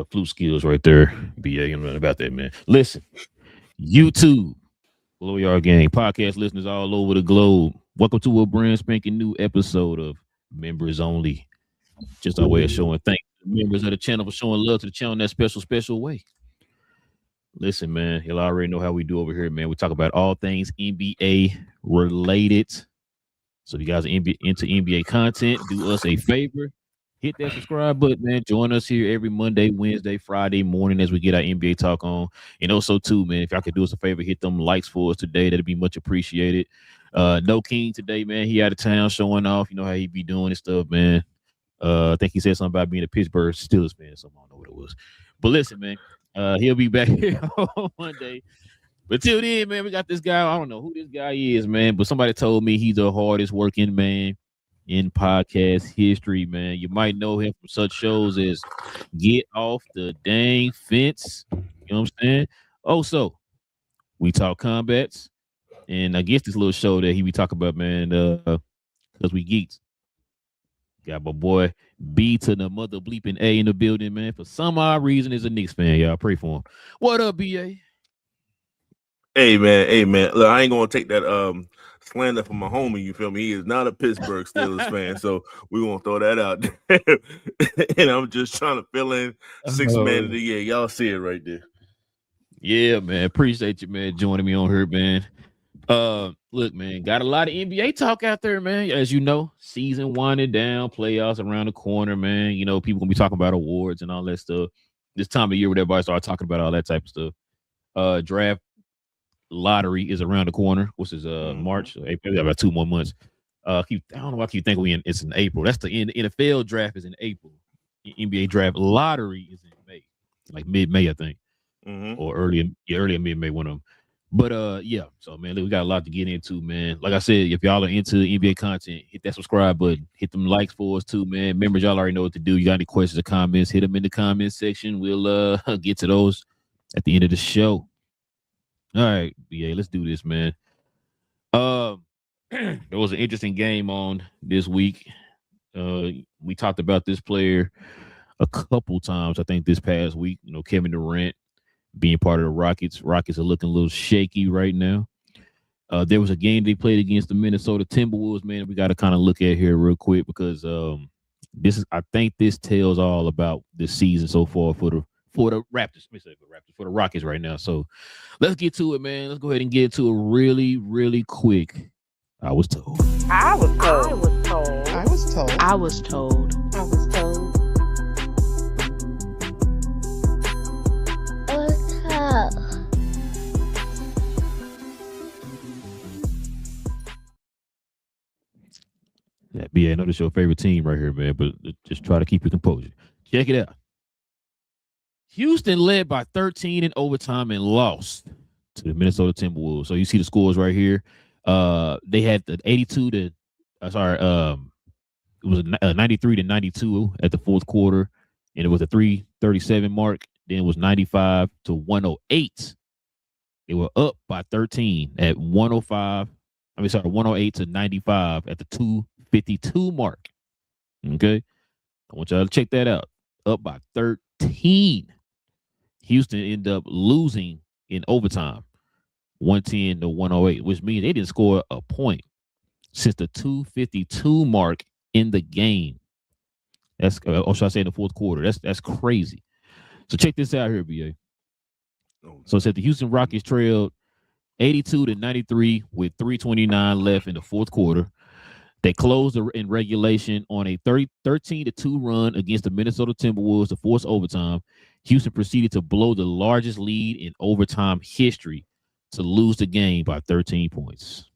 flute skills right there. BA, you know about that, man. Listen, YouTube, GloYard Gang, podcast listeners all over the globe. Welcome to a brand spanking new episode of Members Only. Just our way of showing thanks to the members of the channel for showing love to the channel in that special way. Listen, man, you'll already know how we do over here, man. We talk about all things NBA related. So if you guys are into NBA content, do us a favor. Hit that subscribe button, man. Join us here every Monday, Wednesday, Friday morning as we get our NBA talk on. And also, too, man, if y'all could do us a favor, hit them likes for us today. That'd be much appreciated. No King today, man. He out of town showing off. You know how he be doing and stuff, man. I think he said something about being a Pittsburgh Steelers fan. So I don't know what it was. But listen, man, he'll be back here on Monday. But till then, man, we got this guy. I don't know who this guy is, man, but somebody told me he's the hardest working man in podcast history, man. You might know him from such shows as Get Off the Dang Fence. You know what I'm saying? Also, we talk combats. And I guess this little show that he be talking about, man, because we geeks. Got my boy B to the mother bleeping A in the building, man. For some odd reason, is a Knicks fan. Y'all pray for him. What up, BA? Hey man. Look, I ain't gonna take that slander from my homie. You feel me? He is not a Pittsburgh Steelers fan, so we won't throw that out there. And I'm just trying to fill in 6 man of the year. Y'all see it right there. Yeah, man. Appreciate you, man, joining me on here, man. Look, man, got a lot of NBA talk out there, man. As you know, season winding down, playoffs around the corner, man. You know, people gonna be talking about awards and all that stuff. This time of year, where everybody start talking about all that type of stuff. Draft lottery is around the corner, which is March, April, about 2 more months. I don't know why I keep thinking it's in April. That's the NFL draft is in April. The NBA draft lottery is in May, like mid-May, I think, or early mid-May, one of them. But yeah, so man, we got a lot to get into, man. Like I said, if y'all are into NBA content, hit that subscribe button, hit them likes for us too, man. Members, y'all already know what to do. You got any questions or comments, hit them in the comment section. We'll get to those at the end of the show. All right, yeah, let's do this, man. There was an interesting game on this week. We talked about this player a couple times, I think, this past week. You know, Kevin Durant being part of the Rockets. Rockets are looking a little shaky right now. There was a game they played against the Minnesota Timberwolves, man. We got to kind of look at here real quick because I think this tells all about this season so far for the Raptors. For the Rockets right now. So let's get to it, man. Let's go ahead and get to it really, really quick. I was told. Yeah, BA, I know this is your favorite team right here, man, but just try to keep your composure. Check it out. Houston led by 13 in overtime and lost to the Minnesota Timberwolves. So you see the scores right here. They had the 82 to, it was a 93 to 92 at the fourth quarter, and it was a 337 mark. Then it was 95 to 108. They were up by 13 at 108 to 95 at the 252 mark. Okay. I want y'all to check that out. Up by 13. Houston ended up losing in overtime, 110 to 108, which means they didn't score a point since the 252 mark in the game. That's, or should I say in the fourth quarter? That's crazy. So check this out here, BA. So it said the Houston Rockets trailed 82 to 93 with 3:29 left in the fourth quarter. They closed in regulation on a 13-2 run against the Minnesota Timberwolves to force overtime. Houston proceeded to blow the largest lead in overtime history to lose the game by 13 points.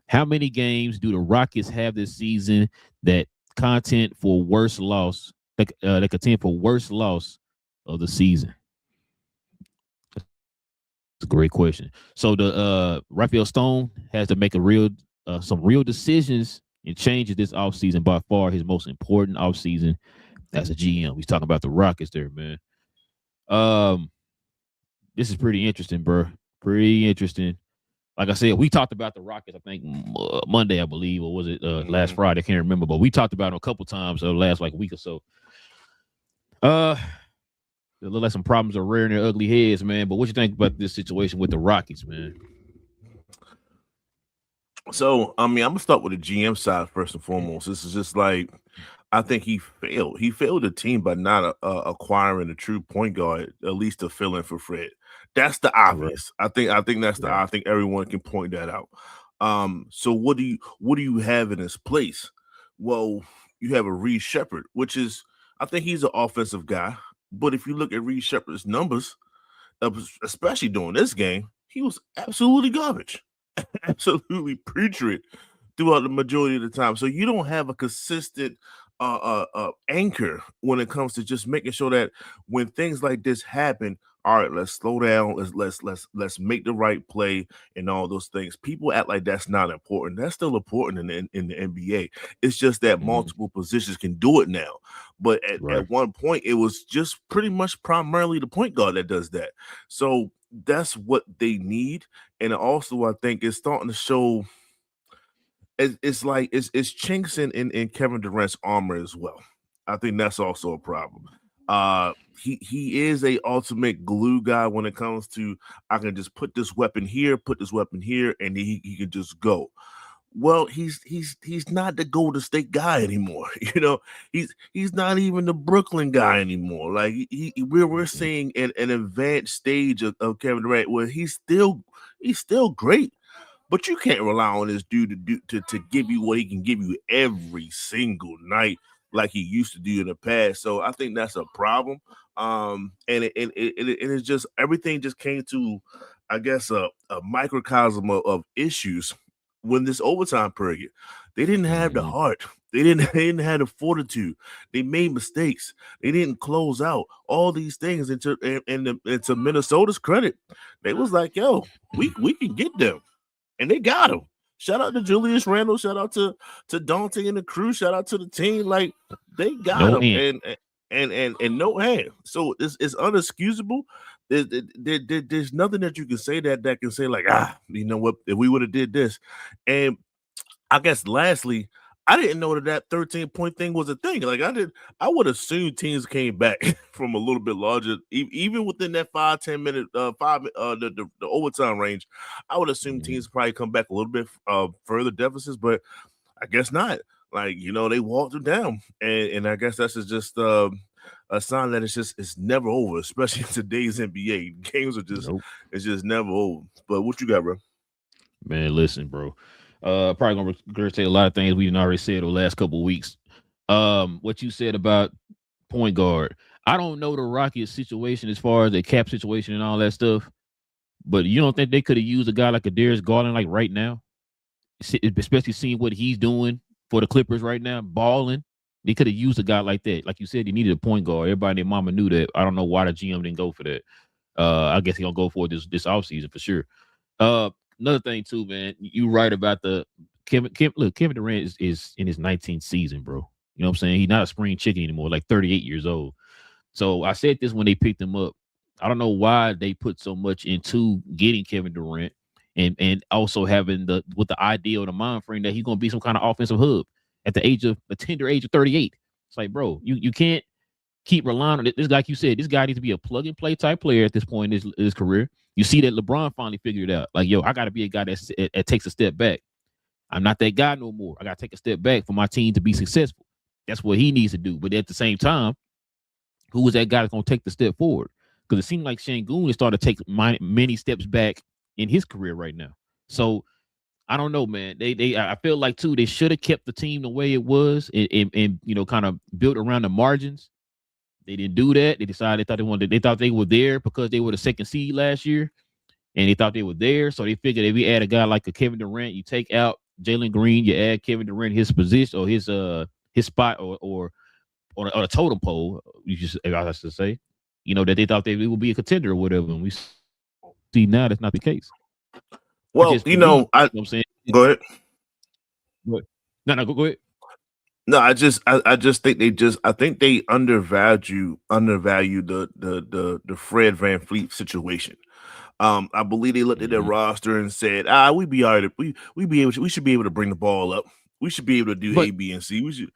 How many games do the Rockets have this season that contend for worst loss? That contend for worst loss of the season? It's a great question. So the Raphael Stone has to make some real decisions and changes this offseason. By far his most important offseason as a GM. He's talking about the Rockets there, man. This is pretty interesting, bro. Pretty interesting. Like I said, we talked about the Rockets, I think, Monday, I believe, or was it last Friday? I can't remember, but we talked about it a couple times last week or so. Uh, it look like some problems are rearing their ugly heads, man. But what you think about this situation with the Rockets, man? So, I mean, I'm gonna start with the GM side first and foremost. This is just like I think he failed. He failed the team by not acquiring a true point guard, at least to fill in for Fred. That's the Right, obvious. I think that's the. right. I think everyone can point that out. So what do you have in his place? Well, you have a Reed Shepard, which is I think he's an offensive guy. But if you look at Reed Shepard's numbers, especially during this game, he was absolutely garbage, absolutely putrid throughout the majority of the time. So you don't have a consistent anchor when it comes to just making sure that when things like this happen, all right, let's slow down, let's make the right play and all those things. People act like that's not important. That's still important in the NBA. It's just that Mm-hmm. multiple positions can do it now. But Right. at one point, it was just pretty much primarily the point guard that does that. So that's what they need. And also, I think it's starting to show it's like it's chinks in Kevin Durant's armor as well. I think that's also a problem. He is a ultimate glue guy when it comes to I can just put this weapon here, and he can just go. Well, he's not the Golden State guy anymore. You know, he's not even the Brooklyn guy anymore. Like we're Mm-hmm. seeing an advanced stage of Kevin Durant where he's still great, but you can't rely on this dude to give you what he can give you every single night like he used to do in the past. So I think that's a problem. And it's just everything just came to, I guess, a microcosm of issues when this overtime period. They didn't have the Mm-hmm. heart. They didn't have the fortitude. They made mistakes. They didn't close out all these things into Minnesota's credit. They was like, yo, we can get them and they got him. Shout out to Julius Randle. Shout out to Dante and the crew. Shout out to the team. Like they got No him, end. and no hand. So it's unexcusable. There's nothing that you can say that can say like you know what, if we would have did this. And I guess lastly, I didn't know that 13-point thing was a thing. Like I would assume teams came back from a little bit larger, even within that 5-10 minute, the overtime range. I would assume Mm-hmm. teams probably come back a little bit further deficits, but I guess not. Like they walked them down, and I guess that's just a sign that it's never over, especially in today's NBA. Games are just Nope. it's just never over. But what you got, bro? Man, listen, bro. Probably gonna regurgitate a lot of things we've already said over the last couple of weeks. What you said about point guard. I don't know the Rockets situation as far as the cap situation and all that stuff, but you don't think they could have used a guy like a Darius Garland like right now, especially seeing what he's doing for the Clippers right now, balling. They could have used a guy like that. Like you said, they needed a point guard. Everybody and their mama knew that. I don't know why the GM didn't go for that. I guess he gonna go for it this offseason for sure. Uh, Another thing too, man. You right about the Kevin Durant is in his 19th season, bro. You know what I'm saying? He's not a spring chicken anymore, like 38 years old. So I said this when they picked him up. I don't know why they put so much into getting Kevin Durant and also having the idea or the mind frame that he's gonna be some kind of offensive hub at the tender age of 38. It's like, bro, you can't keep relying on it. This, like you said, this guy needs to be a plug and play type player at this point in his career. You see that LeBron finally figured it out. Like, yo, I got to be a guy that takes a step back. I'm not that guy no more. I got to take a step back for my team to be successful. That's what he needs to do. But at the same time, who is that guy that's going to take the step forward? Because it seemed like Şengün is starting to take many steps back in his career right now. So I don't know, man. I feel like too they should have kept the team the way it was and kind of built around the margins. They didn't do that. They decided they thought they were there because they were the second seed last year, and they thought they were there. So they figured if we add a guy like a Kevin Durant, you take out Jalen Green, you add Kevin Durant his position or his spot or on a totem pole, you just I should say, that they thought they would be a contender or whatever. And we see now that's not the case. I Well, just believe, you I know what I'm saying. go ahead. But, no, go ahead. No, I just think I think they undervalue the Fred Van Fleet situation. I believe they looked at their Mm-hmm. roster and said, we be all right. We should be able to bring the ball up. We should be able to do A, But B, and C. We should,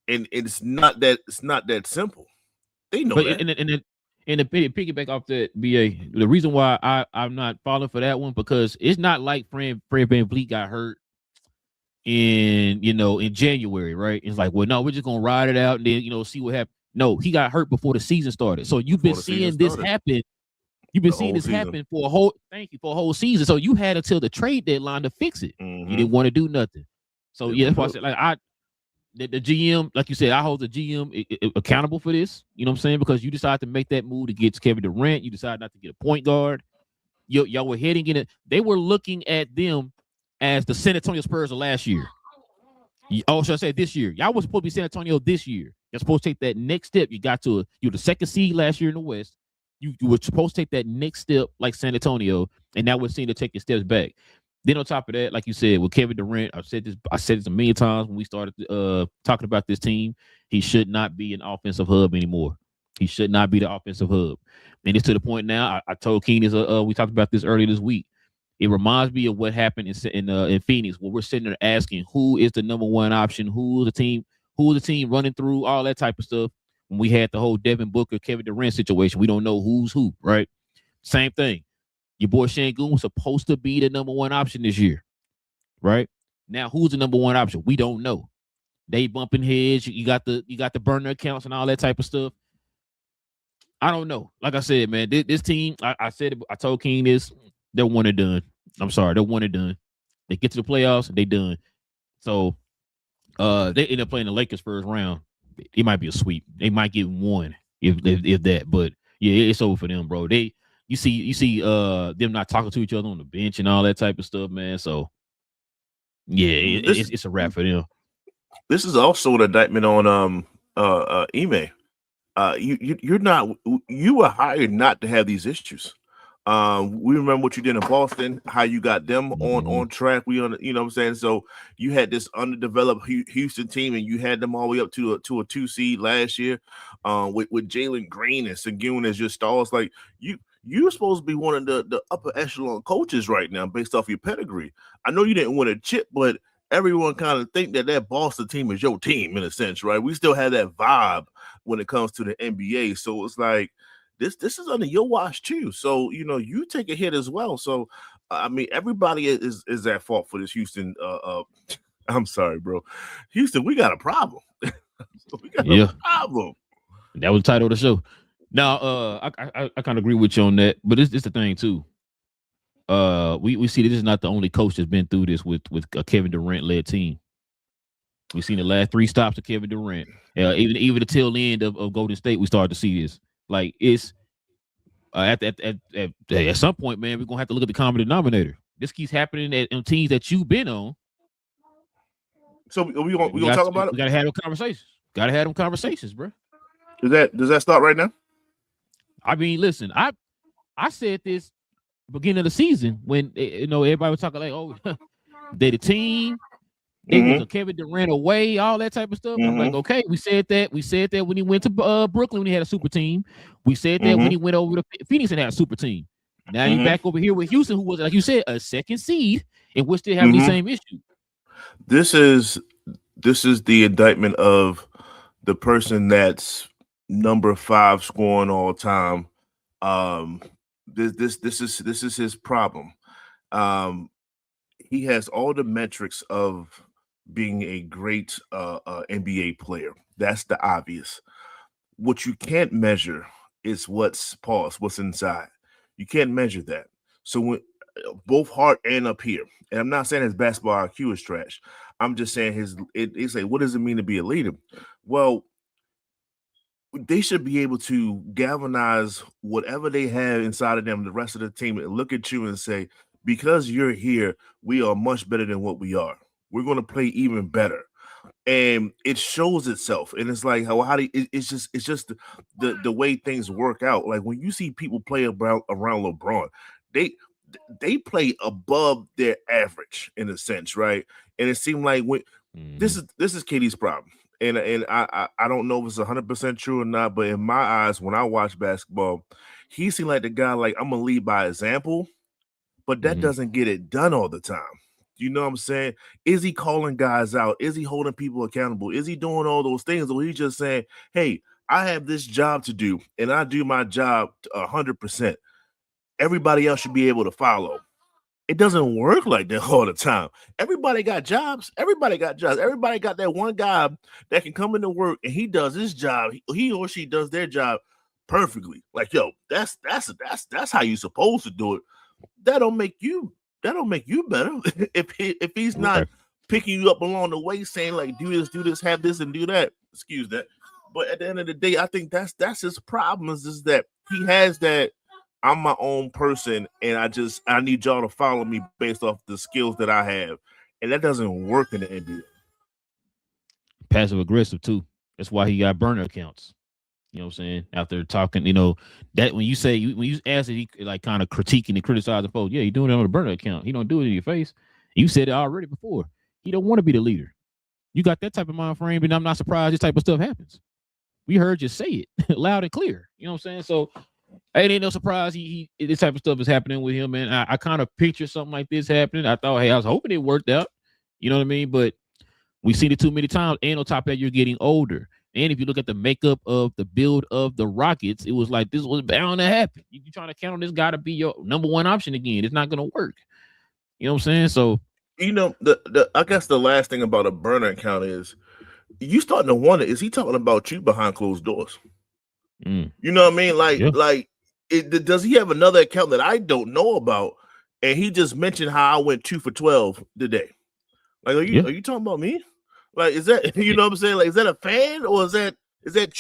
and it's not that simple. They know But that. and to piggyback off that, BA, the reason why I'm not falling for that one because it's not like Fred VanVleet got hurt in January, right? It's like, well, no, we're just gonna ride it out and then see what happens. No, he got hurt before the season started. So you've been seeing this happen. You've been seeing this happen for a whole season. So you had until the trade deadline to fix it. You didn't want to do nothing. So yeah, that's why I said like the GM, like you said, I hold the GM accountable for this. You know what I'm saying? Because you decided to make that move to get Kevin Durant. You decided not to get a point guard. Y'all were heading in it. They were looking at them as the San Antonio Spurs of last year. Oh, should I say this year? Y'all was supposed to be San Antonio this year. You're supposed to take that next step. You were the second seed last year in the West. You were supposed to take that next step like San Antonio, and now we're seeing to take your steps back. Then on top of that, like you said, with Kevin Durant, I said this a million times when we started talking about this team. He should not be an offensive hub anymore. He should not be the offensive hub. And it's to the point now. I told Keenan, we talked about this earlier this week. It reminds me of what happened in Phoenix, where we're sitting there asking who is the number one option, who is the team running through, all that type of stuff. When we had the whole Devin Booker, Kevin Durant situation, we don't know who's who, right? Same thing. Your boy Şengün was supposed to be the number one option this year, right? Now, who's the number one option? We don't know. They bumping heads. You got the burner accounts and all that type of stuff. I don't know. Like I said, man, this team, I told King this, they're one and done. I'm sorry, they're one and done. They get to the playoffs, they done. So they end up playing the Lakers first round. It might be a sweep. They might get one if that, but yeah, it's over for them, bro. You see them not talking to each other on the bench and all that type of stuff, man. So yeah, it's a wrap for them. This is also an indictment on Ime. You were hired not to have these issues. We remember what you did in Boston, how you got them on track. You know what I'm saying? So you had this underdeveloped Houston team, and you had them all the way up to a 2 seed last year, with Jalen Green and Şengün as your stars. Like you're supposed to be one of the upper echelon coaches right now, based off your pedigree. I know you didn't win a chip, but everyone kind of think that Boston team is your team in a sense, right? We still have that vibe when it comes to the NBA. So it's like this is under your watch too. So you take a hit as well. So I mean, everybody is at fault for this Houston. I'm sorry, bro. Houston, we got a problem. We got a problem. That was the title of the show. Now, I kind of agree with you on that, but it's the thing too. We see this is not the only coach that's been through this with a Kevin Durant led team. We've seen the last 3 stops of Kevin Durant. Even the tail end of Golden State, we started to see this. Like it's at some point, man, we're gonna have to look at the common denominator. This keeps happening on teams that you've been on. So we gonna talk about it. We gotta have those conversations. Gotta have them conversations, bro. Does that start right now? I mean, listen, I said this beginning of the season when everybody was talking like, oh, they the team. They was a Kevin Durant away, all that type of stuff. I'm like, okay, we said that when he went to Brooklyn when he had a super team. We said that when he went over to Phoenix and had a super team. Now he's back over here with Houston, who was, like you said, a second seed, and we're still having the same issue. This is the indictment of the person that's number 5 scoring all time. This is his problem. He has all the metrics of being a great NBA player. That's the obvious. What you can't measure is what's inside. You can't measure that. So when both heart and up here, and I'm not saying his basketball IQ is trash. I'm just saying it's like, what does it mean to be a leader? Well, they should be able to galvanize whatever they have inside of them, the rest of the team, and look at you and say, because you're here, we are much better than what we are. We're going to play even better. And it shows itself. And it's like, it's just the way things work out. Like when you see people play around LeBron, they play above their average in a sense, right? And it seemed like this is KD's problem. And I don't know if it's 100% true or not, but in my eyes, when I watch basketball, he seemed like the guy, like, I'm gonna lead by example, but that doesn't get it done all the time. You know what I'm saying? Is he calling guys out? Is he holding people accountable? Is he doing all those things? Or he's just saying, hey, I have this job to do, and I do my job 100%. Everybody else should be able to follow. It doesn't work like that all the time. Everybody got jobs. Everybody got that one guy that can come into work and he does his job. He or she does their job perfectly. Like, yo, that's how you supposed to do it. That don't make you better if he's not picking you up along the way, saying like, do this, have this, and do that. Excuse that. But at the end of the day, I think that's his problem is that he has that. I'm my own person, and I need y'all to follow me based off the skills that I have, and that doesn't work in the NBA. Passive aggressive too. That's why he got burner accounts. You know what I'm saying? Out there talking, that when you ask it, he like kind of critiquing and criticizing folks. Yeah, he doing it on a burner account. He don't do it in your face. You said it already before. He don't want to be the leader. You got that type of mind frame, and I'm not surprised this type of stuff happens. We heard you say it loud and clear. You know what I'm saying? So it ain't no surprise he this type of stuff is happening with him, man. I kind of picture something like this happening. I thought, hey, I was hoping it worked out. You know what I mean? But we've seen it too many times. And on top of that, you're getting older. And if you look at the makeup of the build of the Rockets, it was like this was bound to happen. You're trying to count on this guy to be your number one option again. It's not going to work. You know what I'm saying? So, I guess the last thing about a burner account is you starting to wonder, is he talking about you behind closed doors? You know what I mean? Does he have another account that I don't know about? And he just mentioned how I went 2 for 12 today. Like, are you talking about me? Like, is that know what I'm saying? Like, is that a fan or is that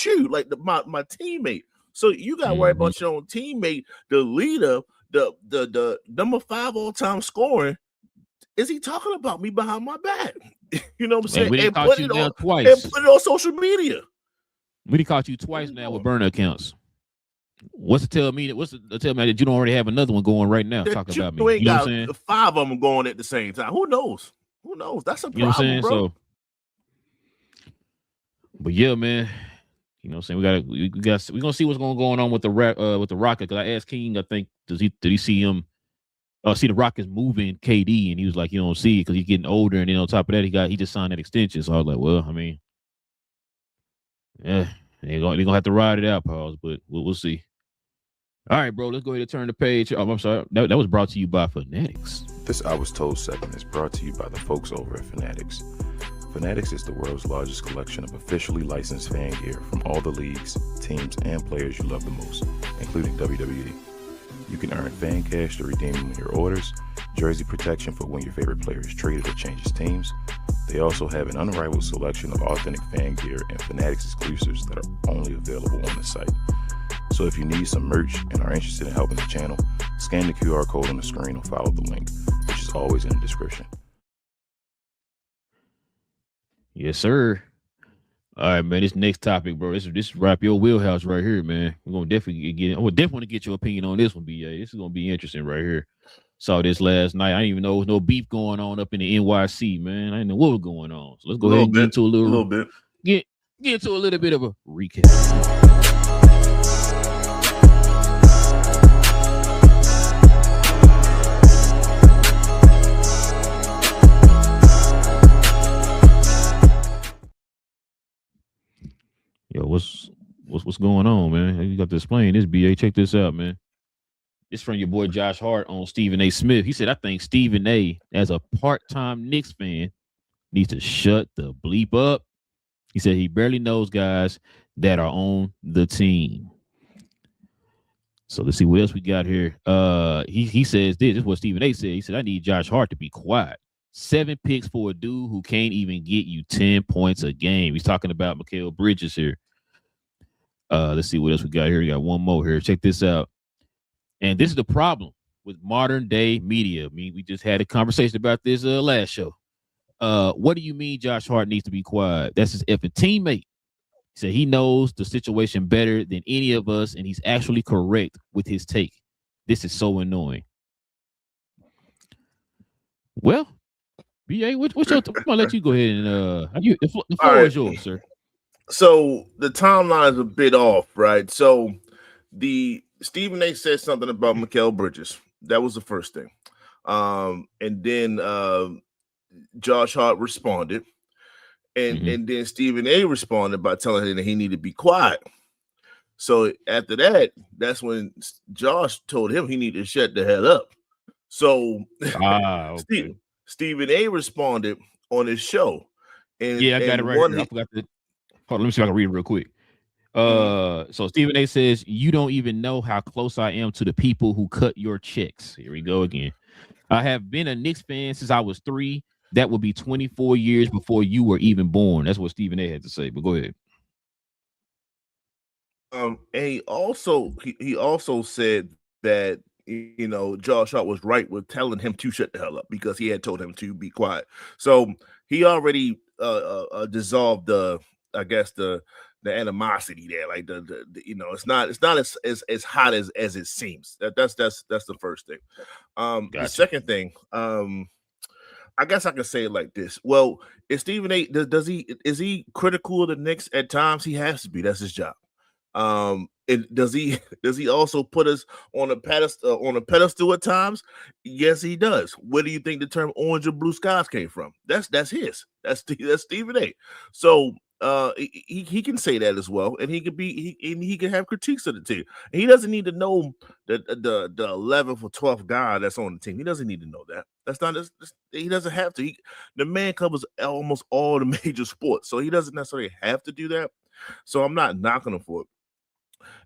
you? Like my teammate. So you got to worry about your own teammate, the leader, the number 5 all-time scoring. Is he talking about me behind my back? You know what I'm saying? And put it on social media. We done caught you twice now with burner accounts. What's to tell me that you don't already have another one going right now? Talking about me. You know what I'm saying? 5 of them going at the same time. Who knows? That's a problem, you know what I'm saying? Bro. So, but yeah, man. You know what I'm saying? We're gonna see what's going on with the Rockets. Because I asked King, I think, did he see him? See the Rockets moving KD, and he was like, you don't see it because he's getting older, and then on top of that, he just signed that extension. So I was like, well, I mean, yeah, they're gonna have to ride it out, pals, but we'll see. All right, bro, let's go ahead and turn the page. Oh, I'm sorry, that was brought to you by Fanatics. This I Was Told segment is brought to you by the folks over at Fanatics. Fanatics is the world's largest collection of officially licensed fan gear from all the leagues, teams, and players you love the most, including WWE. You can earn fan cash to redeem them in your orders, jersey protection for when your favorite player is traded or changes teams. They also have an unrivaled selection of authentic fan gear and Fanatics exclusives that are only available on the site. So if you need some merch and are interested in helping the channel, scan the QR code on the screen or follow the link, which is always in the description. Yes, sir. All right, man. This next topic, bro. This is right up your wheelhouse right here, man. We're gonna definitely want to get your opinion on this one, BA. This is gonna be interesting right here. Saw this last night. I didn't even know there was no beef going on up in the NYC, man. I didn't know what was going on. So let's go ahead and get into a little bit. Get into a little bit of a recap. Yo, what's going on, man? You got to explain this, BA. Check this out, man. It's from your boy Josh Hart on Stephen A. Smith. He said, I think Stephen A., as a part-time Knicks fan, needs to shut the bleep up. He said he barely knows guys that are on the team. So let's see what else we got here. He says this is what Stephen A. said. He said, I need Josh Hart to be quiet. 7 picks for a dude who can't even get you 10 points a game. He's talking about Mikal Bridges here. Let's see what else we got here. We got one more here. Check this out. And this is the problem with modern day media. I mean, we just had a conversation about this last show. What do you mean Josh Hart needs to be quiet? That's his effing teammate. He said he knows the situation better than any of us, and he's actually correct with his take. This is so annoying. Well, BA, what's your? I'm gonna let you go ahead and the floor is yours, sir. So the timeline is a bit off, right? So the Stephen A. said something about Mikal Bridges. That was the first thing, and then Josh Hart responded, and then Stephen A. responded by telling him that he needed to be quiet. So after that, that's when Josh told him he needed to shut the hell up. So Okay. Stephen A responded on his show. Yeah, I got it right here. I forgot to hold on, let me see if I can read it real quick. So Stephen A says, "You don't even know how close I am to the people who cut your checks." Here we go again. "I have been a Knicks fan since I was 3. That would be 24 years before you were even born." That's what Stephen A had to say. But go ahead. And he also said that Josh Hart was right with telling him to shut the hell up because he had told him to be quiet. So he already dissolved the animosity there. Like the it's not as hot as it seems. That's the first thing. The second thing, I guess I can say it like this. Well, is Stephen A. Is he critical of the Knicks at times? He has to be. That's his job. Does he also put us on a pedestal at times? Yes, he does. Where do you think the term "orange or blue skies" came from? That's his. That's Stephen A. So he can say that as well, and he can have critiques of the team. And he doesn't need to know the 11th or 12th guy that's on the team. He doesn't need to know that. He doesn't have to. The man covers almost all the major sports, so he doesn't necessarily have to do that. So I'm not knocking him for it.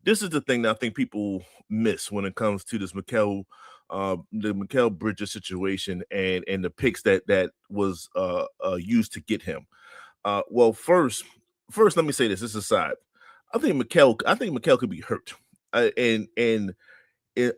This is the thing that I think people miss when it comes to this the Mikal Bridges situation and the picks that was used to get him. Well, first, let me say this. This aside, I think Mikal could be hurt, and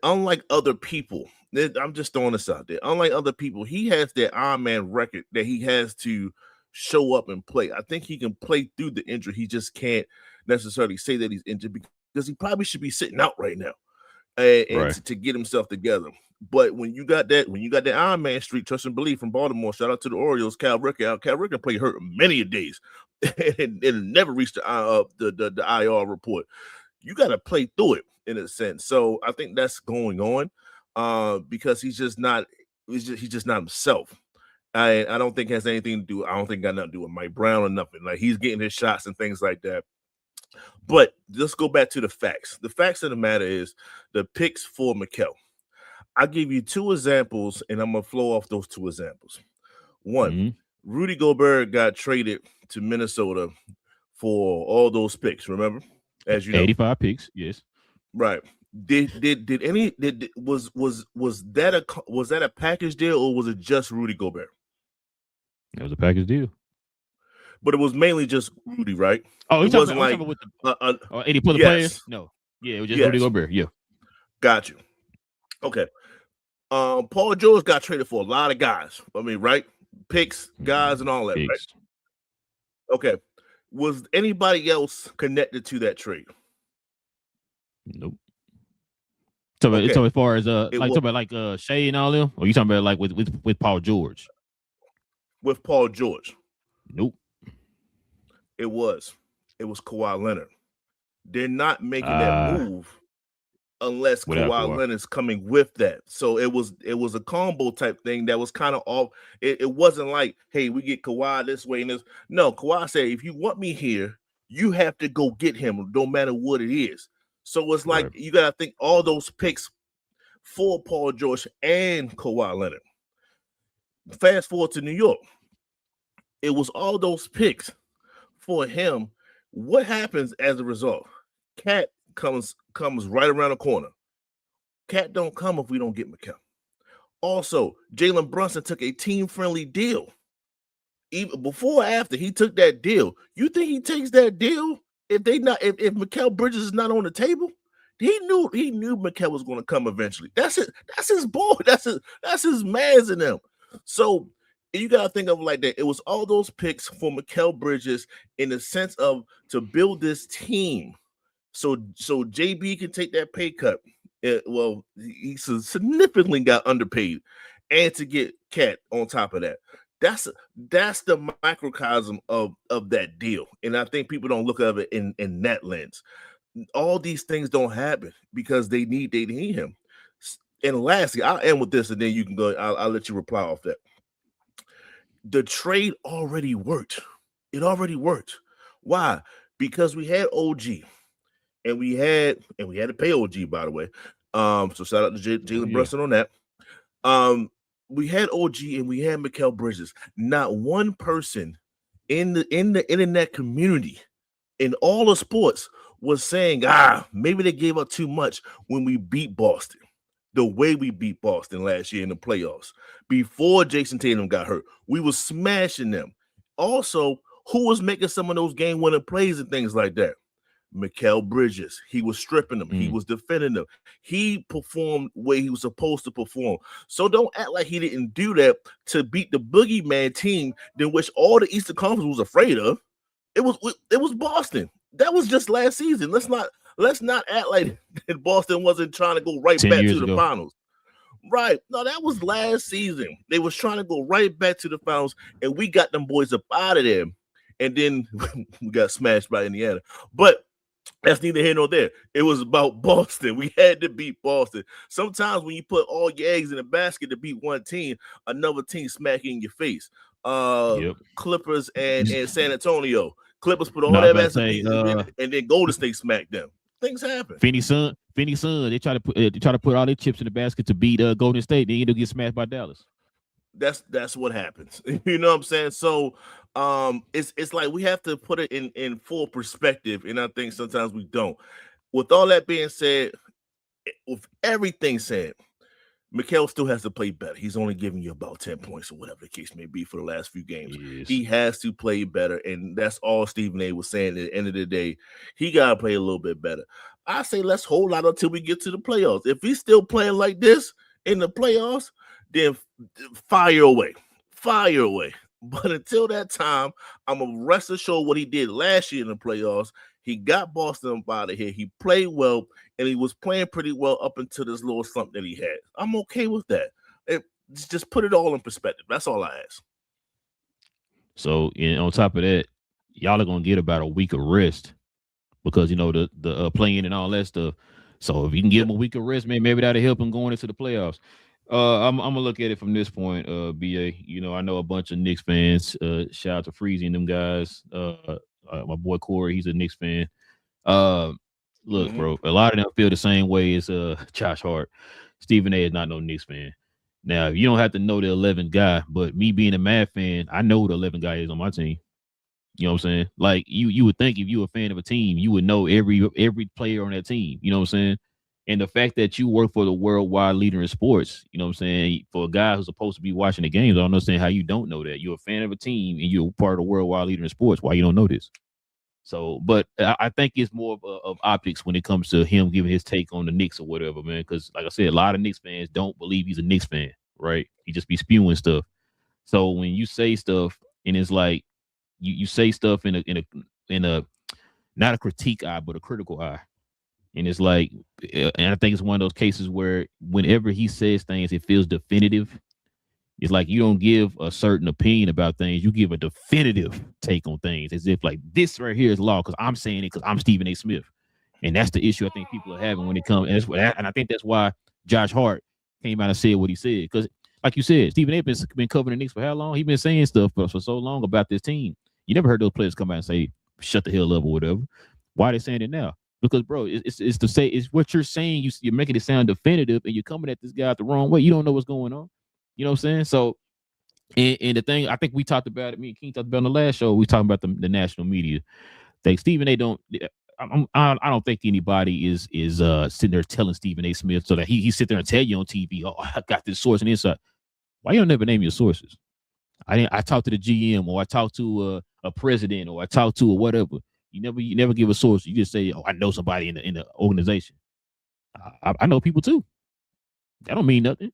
unlike other people, I'm just throwing this out there. Unlike other people, he has that Iron Man record that he has to show up and play. I think he can play through the injury. He just can't necessarily say that he's injured because he probably should be sitting out right now and to get himself together. But when you got that Iron Man streak, trust and believe from Baltimore, shout out to the Orioles, Cal Ripken. Cal Ripken played hurt many a days and never reached the IR report. You got to play through it in a sense. So I think that's going on because he's just not himself. I don't think it has anything to do. I don't think it got nothing to do with Mike Brown or nothing. Like he's getting his shots and things like that. But let's go back to the facts. The facts of the matter is the picks for Mikal. I'll give you 2 examples, and I'm gonna flow off those 2 examples. One, Rudy Gobert got traded to Minnesota for all those picks. Remember, as you know, 85 picks. Yes, right. Was that a package deal or was it just Rudy Gobert? It was a package deal, but it was mainly just Rudy, right? Oh, it wasn't like with the 80 for the players. No, yeah, it was just Rudy Gobert. Yeah, got you. Okay. Paul George got traded for a lot of guys. I mean, right? Picks, guys, and all that. Right? Okay. Was anybody else connected to that trade? Nope. So as far as talking about Shea and all them, or you talking about like with Paul George? With Paul George. Nope. It was Kawhi Leonard. They're not making that move unless Kawhi Leonard's coming with that. So it was a combo type thing that was kind of off. It wasn't like, hey, we get Kawhi this way and this. No, Kawhi said, if you want me here, you have to go get him, no matter what it is. So it's like you got to think all those picks for Paul George and Kawhi Leonard. Fast forward to New York. It was all those picks for him. What happens as a result? Cat comes right around the corner. Cat don't come if we don't get Mikal. Also, Jalen Brunson took a team-friendly deal. Even before or after he took that deal, you think he takes that deal if Mikal Bridges is not on the table? He knew Mikal was going to come eventually. That's it. That's his boy. That's his mans in them. So you got to think of it like that. It was all those picks for Mikal Bridges in the sense of to build this team. So JB can take that pay cut. He significantly got underpaid, and to get Cat on top of that. That's the microcosm of that deal. And I think people don't look at it in that lens. All these things don't happen because they need him. And lastly, I'll end with this, and then you can go. I'll let you reply off that. The trade already worked. It already worked. Why? Because we had OG, and we had to pay OG, by the way. So shout out to Jalen Brunson on that. We had OG and we had Mikal Bridges. Not one person in the internet community in all the sports was saying, maybe they gave up too much when we beat Boston. The way we beat Boston last year in the playoffs. Before Jason Tatum got hurt, we was smashing them. Also, who was making some of those game-winning plays and things like that? Mikal Bridges. He was stripping them. He was defending them. He performed where he was supposed to perform. So don't act like he didn't do that to beat the boogeyman team than which all the Eastern Conference was afraid of. It was Boston. That was just last season. Let's not act like Boston wasn't trying to go right back to the finals. Right. No, that was last season. They was trying to go right back to the finals, and we got them boys up out of there. And then we got smashed by Indiana. But that's neither here nor there. It was about Boston. We had to beat Boston. Sometimes when you put all your eggs in a basket to beat one team, another team smack you in your face. Clippers and San Antonio. Clippers put all that basket and then Golden State smacked them. Things happen. Phoenix Sun. They try to put all their chips in the basket to beat Golden State. Then you get smashed by Dallas. That's what happens. You know what I'm saying? So it's like we have to put it in full perspective, and I think sometimes we don't. With all that being said, with everything said, Mikal still has to play better. He's only giving you about 10 points or whatever the case may be for the last few games. He has to play better, and that's all Stephen A was saying. At the end of the day, he got to play a little bit better. I say let's hold out until we get to the playoffs. If he's still playing like this in the playoffs, then fire away. But until that time, I'm a rest assured what he did last year in the playoffs. He got Boston out of here. He played well, and he was playing pretty well up until this little slump that he had. I'm okay with that. Just put it all in perspective. That's all I ask. So, on top of that, y'all are gonna get about a week of rest because the playing and all that stuff. So if you can give him a week of rest, man, maybe that'll help him going into the playoffs. I'm gonna look at it from this point, BA. I know a bunch of Knicks fans. Shout out to Freezy and them guys. My boy Corey, he's a Knicks fan. Look, bro, a lot of them feel the same way as Josh Hart. Stephen A is not no Knicks fan. Now, you don't have to know the 11th guy, but me being a Mad fan, I know who the 11th guy is on my team. You know what I'm saying? Like you would think if you were a fan of a team, you would know every player on that team. You know what I'm saying? And the fact that you work for the worldwide leader in sports, you know what I'm saying? For a guy who's supposed to be watching the games, I don't understand how you don't know that. You're a fan of a team and you're part of the worldwide leader in sports. Why you don't know this? So, but I think it's more of optics when it comes to him giving his take on the Knicks or whatever, man. Because like I said, a lot of Knicks fans don't believe he's a Knicks fan, right? He just be spewing stuff. So when you say stuff and it's like you say stuff in a not a critique eye, but a critical eye. And it's like, and I think it's one of those cases where whenever he says things, it feels definitive. It's like you don't give a certain opinion about things. You give a definitive take on things as if like this right here is law because I'm saying it because I'm Stephen A. Smith. And that's the issue I think people are having when it comes. And I think that's why Josh Hart came out and said what he said. Because like you said, Stephen A. been covering the Knicks for how long? He's been saying stuff for so long about this team. You never heard those players come out and say, shut the hell up or whatever. Why are they saying it now? Because, bro, it's to say it's what you're saying. You're making it sound definitive, and you're coming at this guy the wrong way. You don't know what's going on. You know what I'm saying? So, and the thing I think we talked about it. Me and King talked about on the last show. We talking about the national media. Stephen A. don't. I don't think anybody is sitting there telling Stephen A. Smith so that he sit there and tell you on TV, oh, I got this source and inside. Why you don't never name your sources? I talked to the GM or I talked to a president or I talked to a whatever. You never give a source. You just say, "Oh, I know somebody in the organization." I know people too. That don't mean nothing.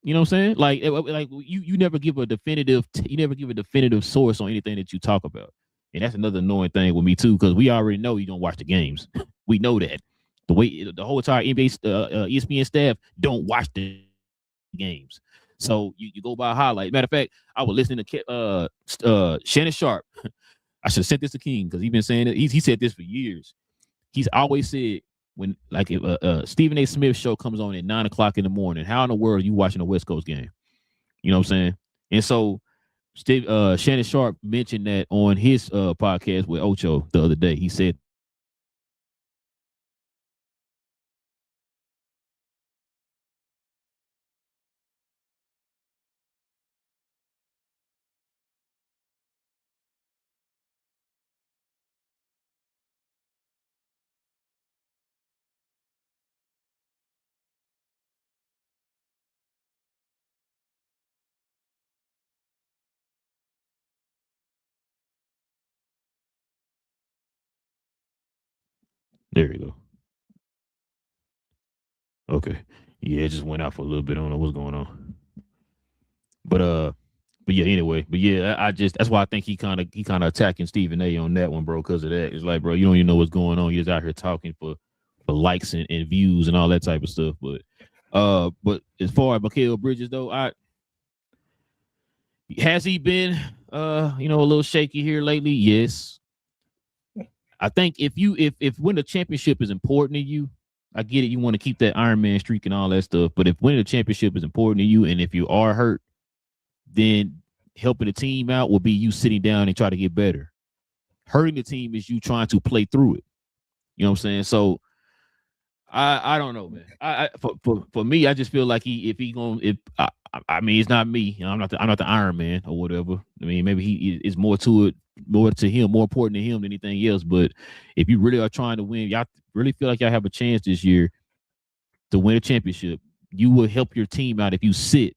You know what I'm saying? Like you never give a definitive. You never give a definitive source on anything that you talk about, and that's another annoying thing with me too, because we already know you don't watch the games. We know that the whole entire NBA ESPN staff don't watch the games. So you go by a highlight. Matter of fact, I was listening to Shannon Sharp. I should have sent this to King because he's been saying it. He said this for years. He's always said when like if Stephen A. Smith show comes on at 9:00 in the morning, how in the world are you watching a West Coast game? You know what I'm saying? And so Shannon Sharp mentioned that on his podcast with Ocho the other day. He said There you go. Okay. Yeah, it just went out for a little bit. I don't know what's going on. But yeah, anyway. But yeah, I just that's why I think he kind of attacking Stephen A on that one, bro, because of that. It's like, bro, you don't even know what's going on. You're just out here talking for likes and views and all that type of stuff. But as far as Mikal Bridges though, has he been a little shaky here lately? Yes. I think if winning a championship is important to you, I get it. You want to keep that Iron Man streak and all that stuff. But if winning a championship is important to you, and if you are hurt, then helping the team out will be you sitting down and try to get better. Hurting the team is you trying to play through it. You know what I'm saying? So I don't know, man. For me, I just feel like I mean, it's not me. I'm not the Iron Man or whatever. I mean, maybe he is more to him, more important to him than anything else. But if you really are trying to win, y'all really feel like y'all have a chance this year to win a championship, you will help your team out if you sit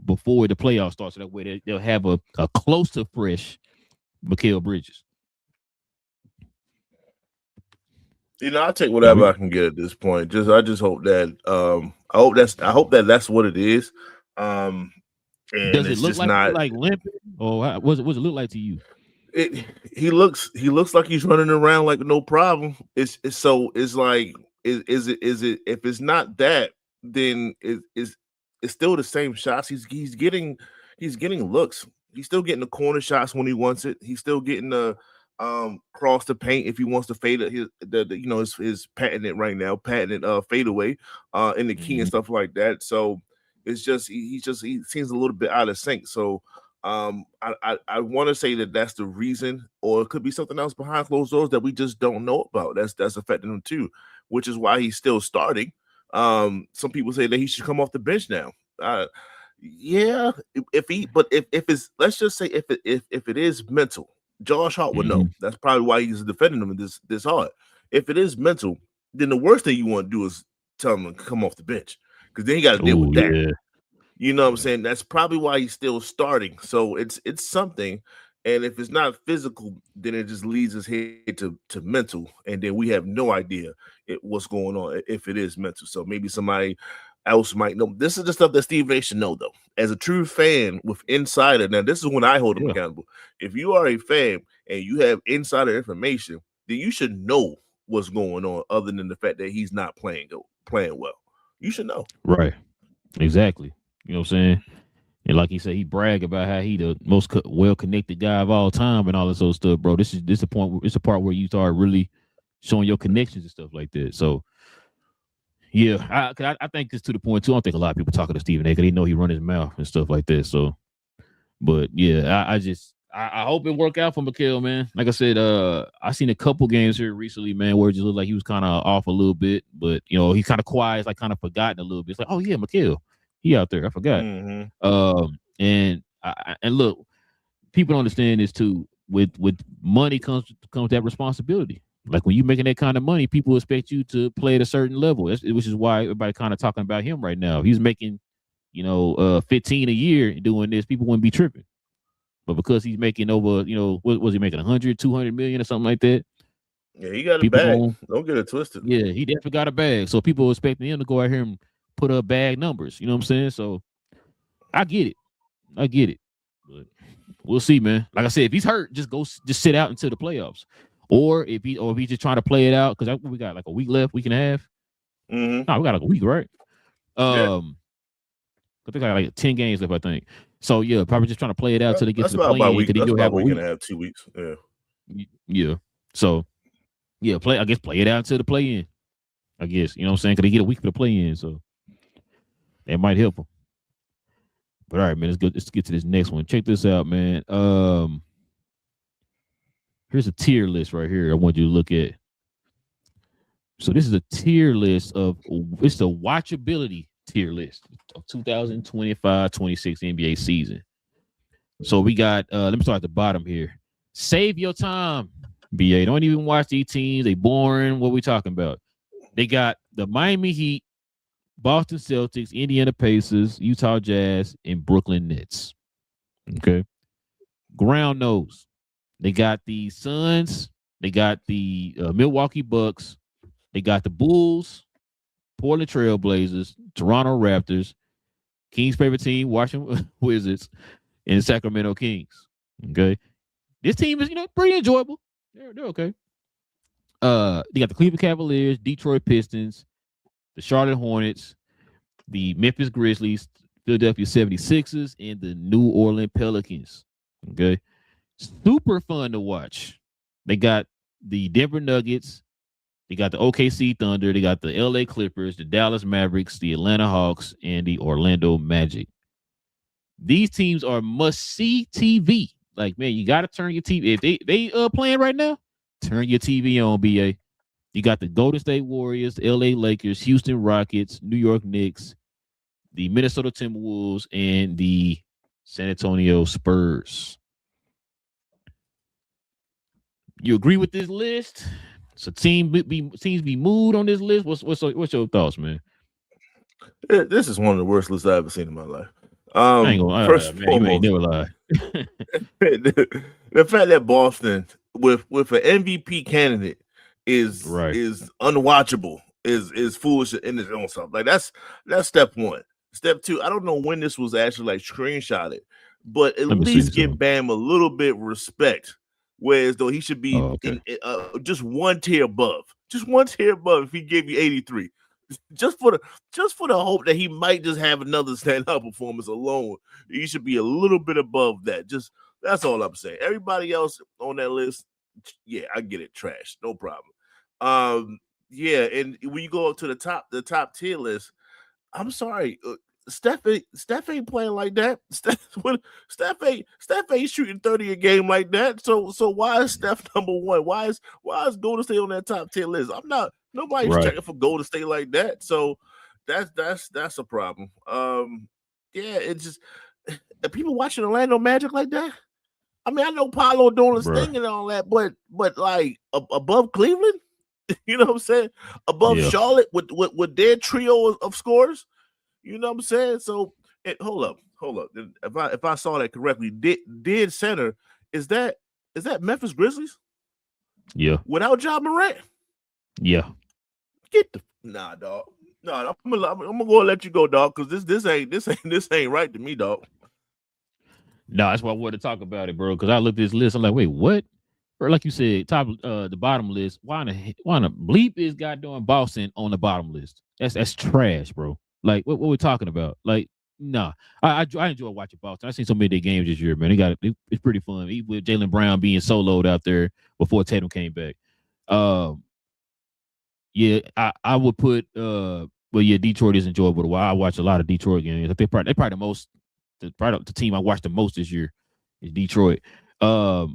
before the playoffs start, so that way they'll have a close to fresh Mikal Bridges. I'll take whatever I can get at this point. I just hope that I hope that's what it is. And does it look like limping, or what does it look like to you? He looks like he's running around like no problem. It's like is it if it's not that, then it's still the same shots. He's getting looks. He's still getting the corner shots when he wants it. He's still getting the cross the paint if he wants to fade it. His patented right now, fade away in the key and stuff like that. So it's just he seems a little bit out of sync. So I want to say that that's the reason, or it could be something else behind closed doors that we just don't know about. That's affecting him too, which is why he's still starting. Some people say that he should come off the bench now. Yeah, if it's, let's just say if it is mental, Josh Hart would know. That's probably why he's defending him this hard. If it is mental, then the worst thing you want to do is tell him to come off the bench, because then he got to deal with that. Yeah. You know what I'm saying? That's probably why he's still starting. So it's something. And if it's not physical, then it just leads us here to mental. And then we have no idea what's going on if it is mental. So maybe somebody else might know. This is the stuff that Steve A should know, though. As a true fan with insider, now this is when I hold him accountable. If you are a fan and you have insider information, then you should know what's going on, other than the fact that he's not playing well. You should know. Right. Exactly. You know what I'm saying? And like he said, he brag about how he the most well-connected guy of all time and all this other stuff, bro. This is the point. It's the part where you start really showing your connections and stuff like that. So, yeah, I think it's to the point too. I don't think a lot of people talking to Stephen A because they know he run his mouth and stuff like that. So, but yeah, I hope it work out for Mikal, man. Like I said, I seen a couple games here recently, man, where it just looked like he was kind of off a little bit, but he kind of quiet, it's like kind of forgotten a little bit. It's like, oh yeah, Mikal. He out there. I forgot. And look, people don't understand this too. With money comes that responsibility. Like when you're making that kind of money, people expect you to play at a certain level. Which is why everybody kind of talking about him right now. If he's making, 15 a year doing this, people wouldn't be tripping. But because he's making over, what was he making, 100, 200 million or something like that? Yeah, he got a bag. Don't get it twisted. Yeah, he definitely got a bag. So people are expecting him to go out here and put up bag numbers. You know what I'm saying? So I get it. But we'll see, man. Like I said, if he's hurt, just sit out until the playoffs. Or if he's just trying to play it out, because we got like a week left, week and a half. No, we got like a week, right? I think I got like 10 games left, I think. So yeah, probably just trying to play it out till they get to the play-in. That's about a week and a half, 2 weeks. Yeah. Yeah. So yeah, play it out until the play-in. I guess, you know what I'm saying? Because they get a week for the play-in, so that might help them. But all right, man, let's get to this next one. Check this out, man. Here's a tier list right here I want you to look at. So this is a tier list it's the watchability tier list of 2025-26 NBA season. So we got, let me start at the bottom here. Save your time, BA. Don't even watch these teams. They boring. What we talking about? They got the Miami Heat, Boston Celtics, Indiana Pacers, Utah Jazz, and Brooklyn Nets. Okay. Ground nose. They got the Suns. They got the Milwaukee Bucks, They got the Bulls, Portland Trailblazers, Toronto Raptors, Kings' favorite team, Washington Wizards, and Sacramento Kings. Okay, this team is pretty enjoyable. They're okay. They got the Cleveland Cavaliers, Detroit Pistons, the Charlotte Hornets, the Memphis Grizzlies, Philadelphia 76ers, and the New Orleans Pelicans. Okay, super fun to watch. They got the Denver Nuggets. They got the OKC Thunder. They got the LA Clippers, the Dallas Mavericks, the Atlanta Hawks, and the Orlando Magic. These teams are must-see TV. Like, man, you got to turn your TV. If they playing right now, turn your TV on, BA. You got the Golden State Warriors, the LA Lakers, Houston Rockets, New York Knicks, the Minnesota Timberwolves, and the San Antonio Spurs. You agree with this list? So teams be moved on this list. What's your thoughts, man? This is one of the worst lists I've ever seen in my life. I ain't gonna, first man, you ain't never lie. The fact that Boston with an MVP candidate is unwatchable is foolish in its own self. Like that's step one. Step two, I don't know when this was actually like screenshotted, but at least give Bam a little bit respect. Whereas though he should be just one tier above. Just one tier above if he gave you 83. Just for the hope that he might just have another stand-up performance alone. He should be a little bit above that. Just that's all I'm saying. Everybody else on that list, yeah, I get it, trash, no problem. Yeah, and when you go up to the top tier list, I'm sorry, Steph ain't playing like that. Steph ain't shooting 30 a game like that. So why is Steph number one? Why is Golden State on that top 10 list? I'm not. Nobody's checking for Golden State like that. So that's a problem. Yeah, it's just are people watching Orlando Magic like that. I mean, I know Paolo doing his thing and all that, but like above Cleveland, you know what I'm saying? Above Charlotte with their trio of scorers. You know what I'm saying? So hold up. If I saw that correctly, dead center is that Memphis Grizzlies? Yeah. Without Ja Morant? Yeah. Get the dog. No, I'm gonna go and let you go, dog, because this ain't right to me, dog. No, that's why I wanted to talk about it, bro. Because I looked at this list, I'm like, wait, what? Or like you said, the bottom list. Why in the bleep is goddamn Boston on the bottom list? That's trash, bro. Like, what we're talking about? Like, nah. I enjoy watching Boston. I've seen so many of their games this year, man. It's pretty fun. Even with Jaylen Brown being soloed out there before Tatum came back. Yeah, I would put Detroit is enjoyable. I watch a lot of Detroit games. They're probably the team I watched the most this year is Detroit. Now,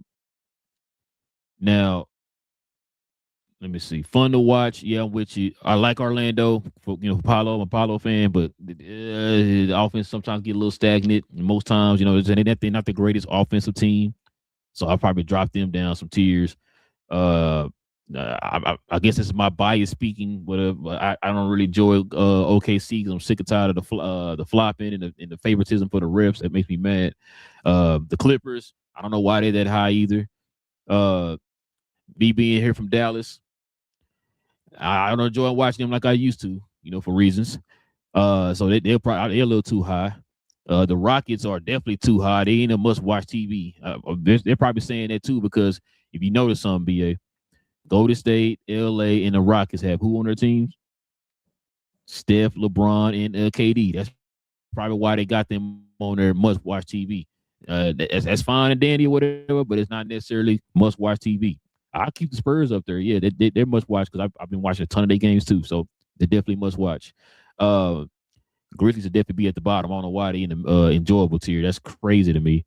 let me see. Fun to watch. Yeah, I'm with you. I like Orlando. Paolo. I'm a Paolo fan, but the offense sometimes get a little stagnant. Most times, they're not the greatest offensive team. So I'll probably drop them down some tiers. I guess this is my bias speaking, but I don't really enjoy OKC because I'm sick and tired of the flopping and the favoritism for the refs. That makes me mad. The Clippers, I don't know why they're that high either. Me being here from Dallas, I don't enjoy watching them like I used to, for reasons. So they're a little too high. The Rockets are definitely too high. They ain't a must-watch TV. They're probably saying that too because if you notice something, BA, Golden State, LA, and the Rockets have who on their teams? Steph, LeBron, and KD. That's probably why they got them on their must-watch TV. That's fine and dandy or whatever, but it's not necessarily must-watch TV. I'll keep the Spurs up there. Yeah, they're must-watch because I've been watching a ton of their games too, so they're definitely must-watch. Grizzlies will definitely be at the bottom. I don't know why they in the enjoyable tier. That's crazy to me.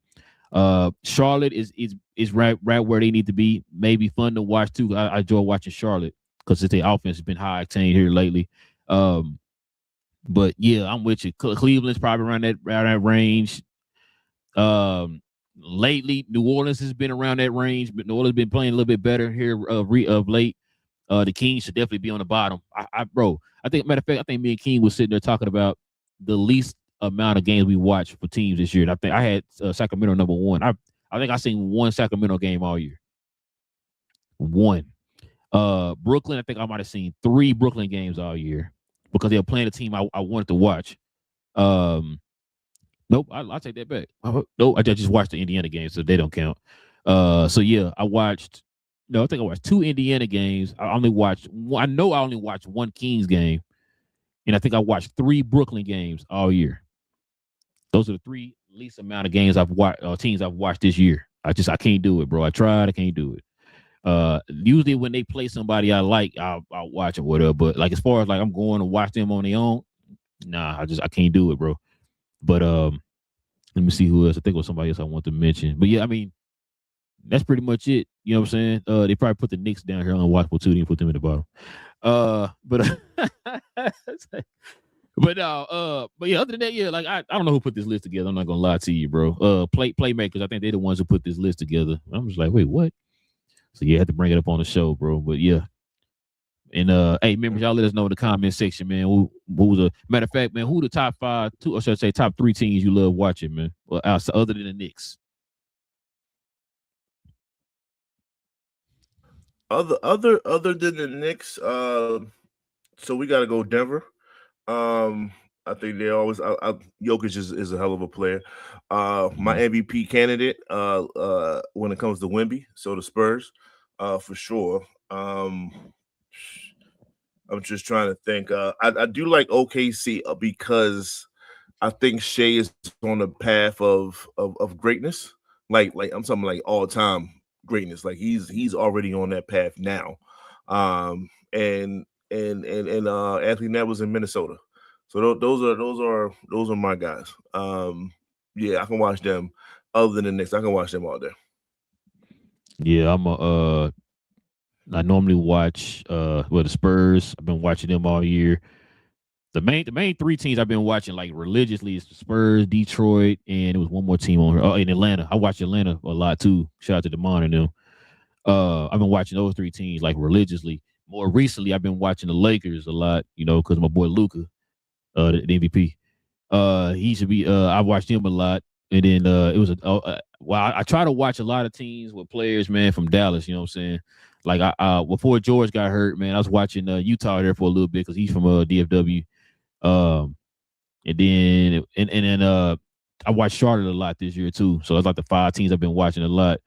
Charlotte is right where they need to be. Maybe fun to watch too. I enjoy watching Charlotte because their offense has been high octane here lately. But yeah, I'm with you. Cleveland's probably around that range. Lately, New Orleans has been around that range, but New Orleans has been playing a little bit better here of late. The Kings should definitely be on the bottom. I think, matter of fact, I think me and King was sitting there talking about the least amount of games we watched for teams this year. And I think I had Sacramento number one. I think I seen one Sacramento game all year. One. Brooklyn, I think I might have seen 3 Brooklyn games all year because they were playing a team I wanted to watch. Nope, I'll take that back. Nope, I just watched the Indiana games, so they don't count. So yeah, I think I watched 2 Indiana games. I only watched one Kings game, and I think I watched 3 Brooklyn games all year. Those are the 3 least amount of games I've watched, teams I've watched this year. I can't do it, bro. I tried, I can't do it. Usually when they play somebody I like, I'll watch it, whatever. But like as far as like I'm going to watch them on their own, nah, I can't do it, bro. But let me see who else. I think it was somebody else I want to mention. But yeah, I mean, that's pretty much it. You know what I'm saying? They probably put the Knicks down here on watchable too. They didn't put them in the bottom. But yeah, other than that, yeah, like I don't know who put this list together. I'm not gonna lie to you, bro. Playmakers, I think they're the ones who put this list together. I'm just like, wait, what? So yeah, I had to bring it up on the show, bro. But yeah. And hey, members, y'all let us know in the comment section, man. What was a matter of fact, man? Who the top 5, or should I say top 3 teams you love watching, man? Well, outside, other than the Knicks. Other than the Knicks, so we got to go Denver. I think they always. Jokic is a hell of a player. My MVP candidate. When it comes to Wemby, so the Spurs, for sure. I'm just trying to think. I do like OKC because I think Shea is on the path of greatness. Like I'm talking like all time greatness. Like he's already on that path now. And Anthony Neville's in Minnesota. So those are my guys. Yeah, I can watch them. Other than the Knicks, I can watch them all day. Yeah, I normally watch the Spurs. I've been watching them all year. The main 3 teams I've been watching like religiously is the Spurs, Detroit, and it was one more team on here. Oh, in Atlanta. I watch Atlanta a lot too. Shout out to DeMond and them. I've been watching those 3 teams like religiously. More recently, I've been watching the Lakers a lot, you know, because my boy Luka, the MVP. He should be. I watched him a lot, and then it was I try to watch a lot of teams with players, man, from Dallas. You know what I'm saying? Like before George got hurt, man, I was watching Utah there for a little bit because he's from DFW. And then I watched Charlotte a lot this year too. So it's like the 5 teams I've been watching a lot.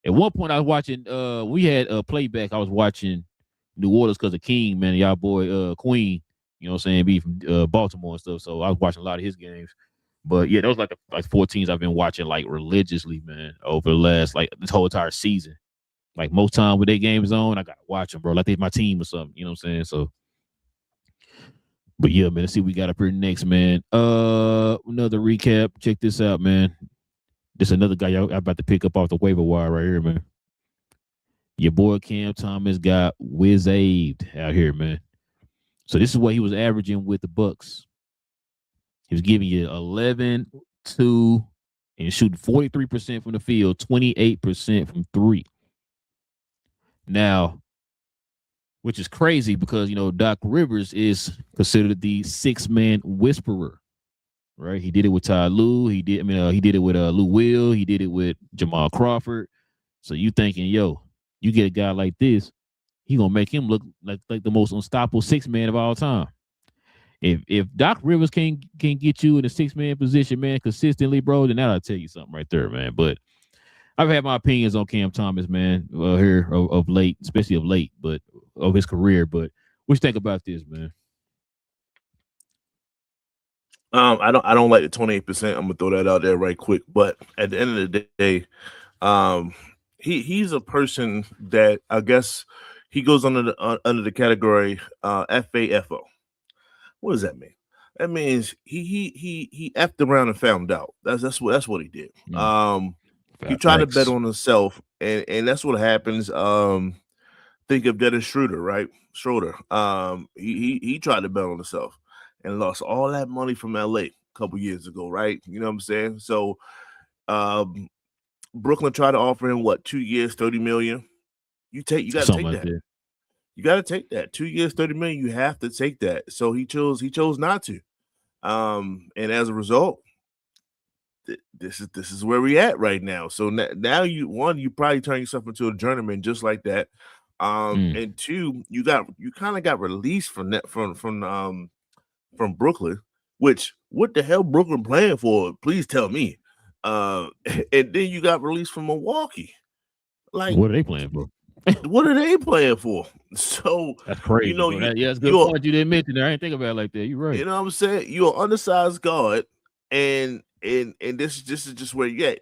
At one point, I was watching. We had a playback. I was watching New Orleans because of King, man, y'all boy Queen. You know what I'm saying? Be from Baltimore and stuff. So I was watching a lot of his games. But yeah, those like the 4 teams I've been watching like religiously, man, over the last like this whole entire season. Like most time when their games on, I gotta watch them, bro. Like they my team or something. You know what I'm saying? So. But yeah, man, let's see what we got up here next, man. Another recap. Check this out, man. This another guy y'all about to pick up off the waiver wire right here, man. Your boy Cam Thomas got whiz-aved out here, man. So this is what he was averaging with the Bucks. He was giving you 11, 2, and shooting 43% from the field, 28% from 3. Now, which is crazy because, you know, Doc Rivers is considered the 6-man whisperer, right? He did it with Ty Lue. He did it with Lou Will. He did it with Jamal Crawford. So you thinking, yo, you get a guy like this, he gonna make him look like the most unstoppable 6-man of all time. If Doc Rivers can get you in a 6-man position, man, consistently, bro, then that'll tell you something right there, man. But I've had my opinions on Cam Thomas, man, here of late, especially of late, but of his career. But what you think about this, man? I don't like the 28%. I'm gonna throw that out there right quick. But at the end of the day, he's a person that I guess he goes under the category FAFO. What does that mean? That means he effed around and found out. That's what he did. He tried to bet on himself, and that's what happens. Think of Dennis Schroeder, right? Schroeder. He tried to bet on himself and lost all that money from LA a couple years ago, right? You know what I'm saying? So Brooklyn tried to offer him 2 years, $30 million. You gotta take that. You gotta take that. 2 years, $30 million. You have to take that. So he chose not to. And as a result, this is where we at right now. So now you probably turn yourself into a journeyman just like that. And two, you kind of got released from that from Brooklyn. Which what the hell Brooklyn playing for? Please tell me. And then you got released from Milwaukee. Like, what are they playing for? What are they playing for? So that's crazy. You know, that's good point you didn't mention there. I didn't think about it like that. You're right. You know what I'm saying? You're an undersized guard, and this is just where you at.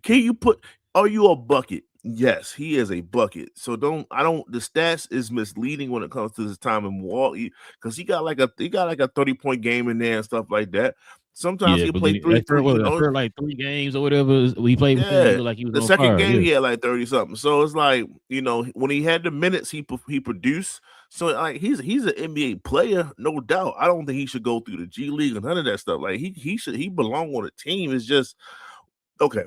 Can you put? Are you a bucket? Yes, he is a bucket. So the stats is misleading when it comes to his time in Milwaukee because he got like a 30-point game in there and stuff like that. Sometimes he played for like 3 games or whatever. He played with him, like he was the second game he had like 30 something. So it's like, when he had the minutes, he produced. So like he's an NBA player, no doubt. I don't think he should go through the G League and none of that stuff. Like he belong on a team. It's just okay.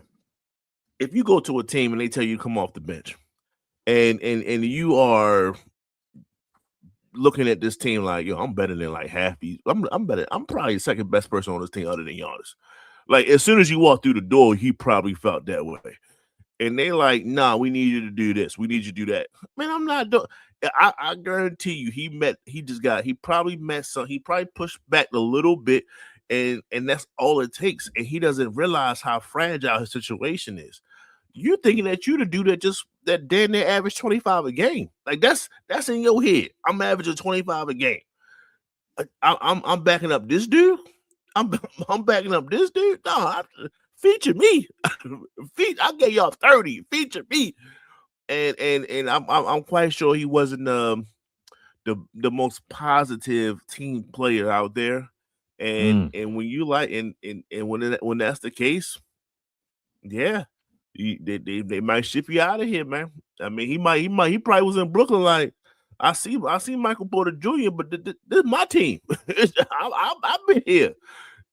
If you go to a team and they tell you to come off the bench, and you are looking at this team like, yo, I'm better than like half these. I'm better. I'm probably the second best person on this team other than Giannis. Like as soon as you walk through the door, he probably felt that way. And they like, nah, we need you to do this. We need you to do that. Man, I'm not doing. I guarantee you, he probably pushed back a little bit, and that's all it takes. And he doesn't realize how fragile his situation is. You're thinking that you to do that damn near average 25 a game. Like that's in your head. I'm averaging 25 a game. I'm backing up this dude. I'm backing up this dude. No, feature me. I gave y'all 30. Feature me. And I'm quite sure he wasn't the most positive team player out there. And when you like and when that's the case, yeah. They might ship you out of here, man. I mean, he probably was in Brooklyn like, I see Michael Porter Jr., but this is my team. I've been here.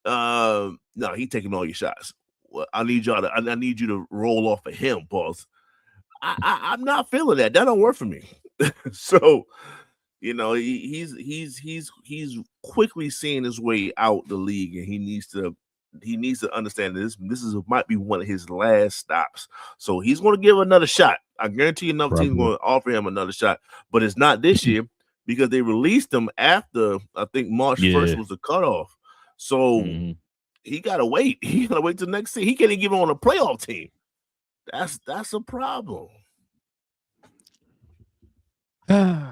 No, he taking all your shots. Well, I need you to roll off of him, boss. I'm not feeling that. That don't work for me. So, he's quickly seeing his way out the league, and he needs to understand that this might be one of his last stops. So he's going to give another shot. I guarantee another team's going to offer him another shot, but it's not this year because they released him after I think March 1st was the cutoff. So he got to wait. He got to wait till next season. He can't even get on a playoff team. That's a problem. BA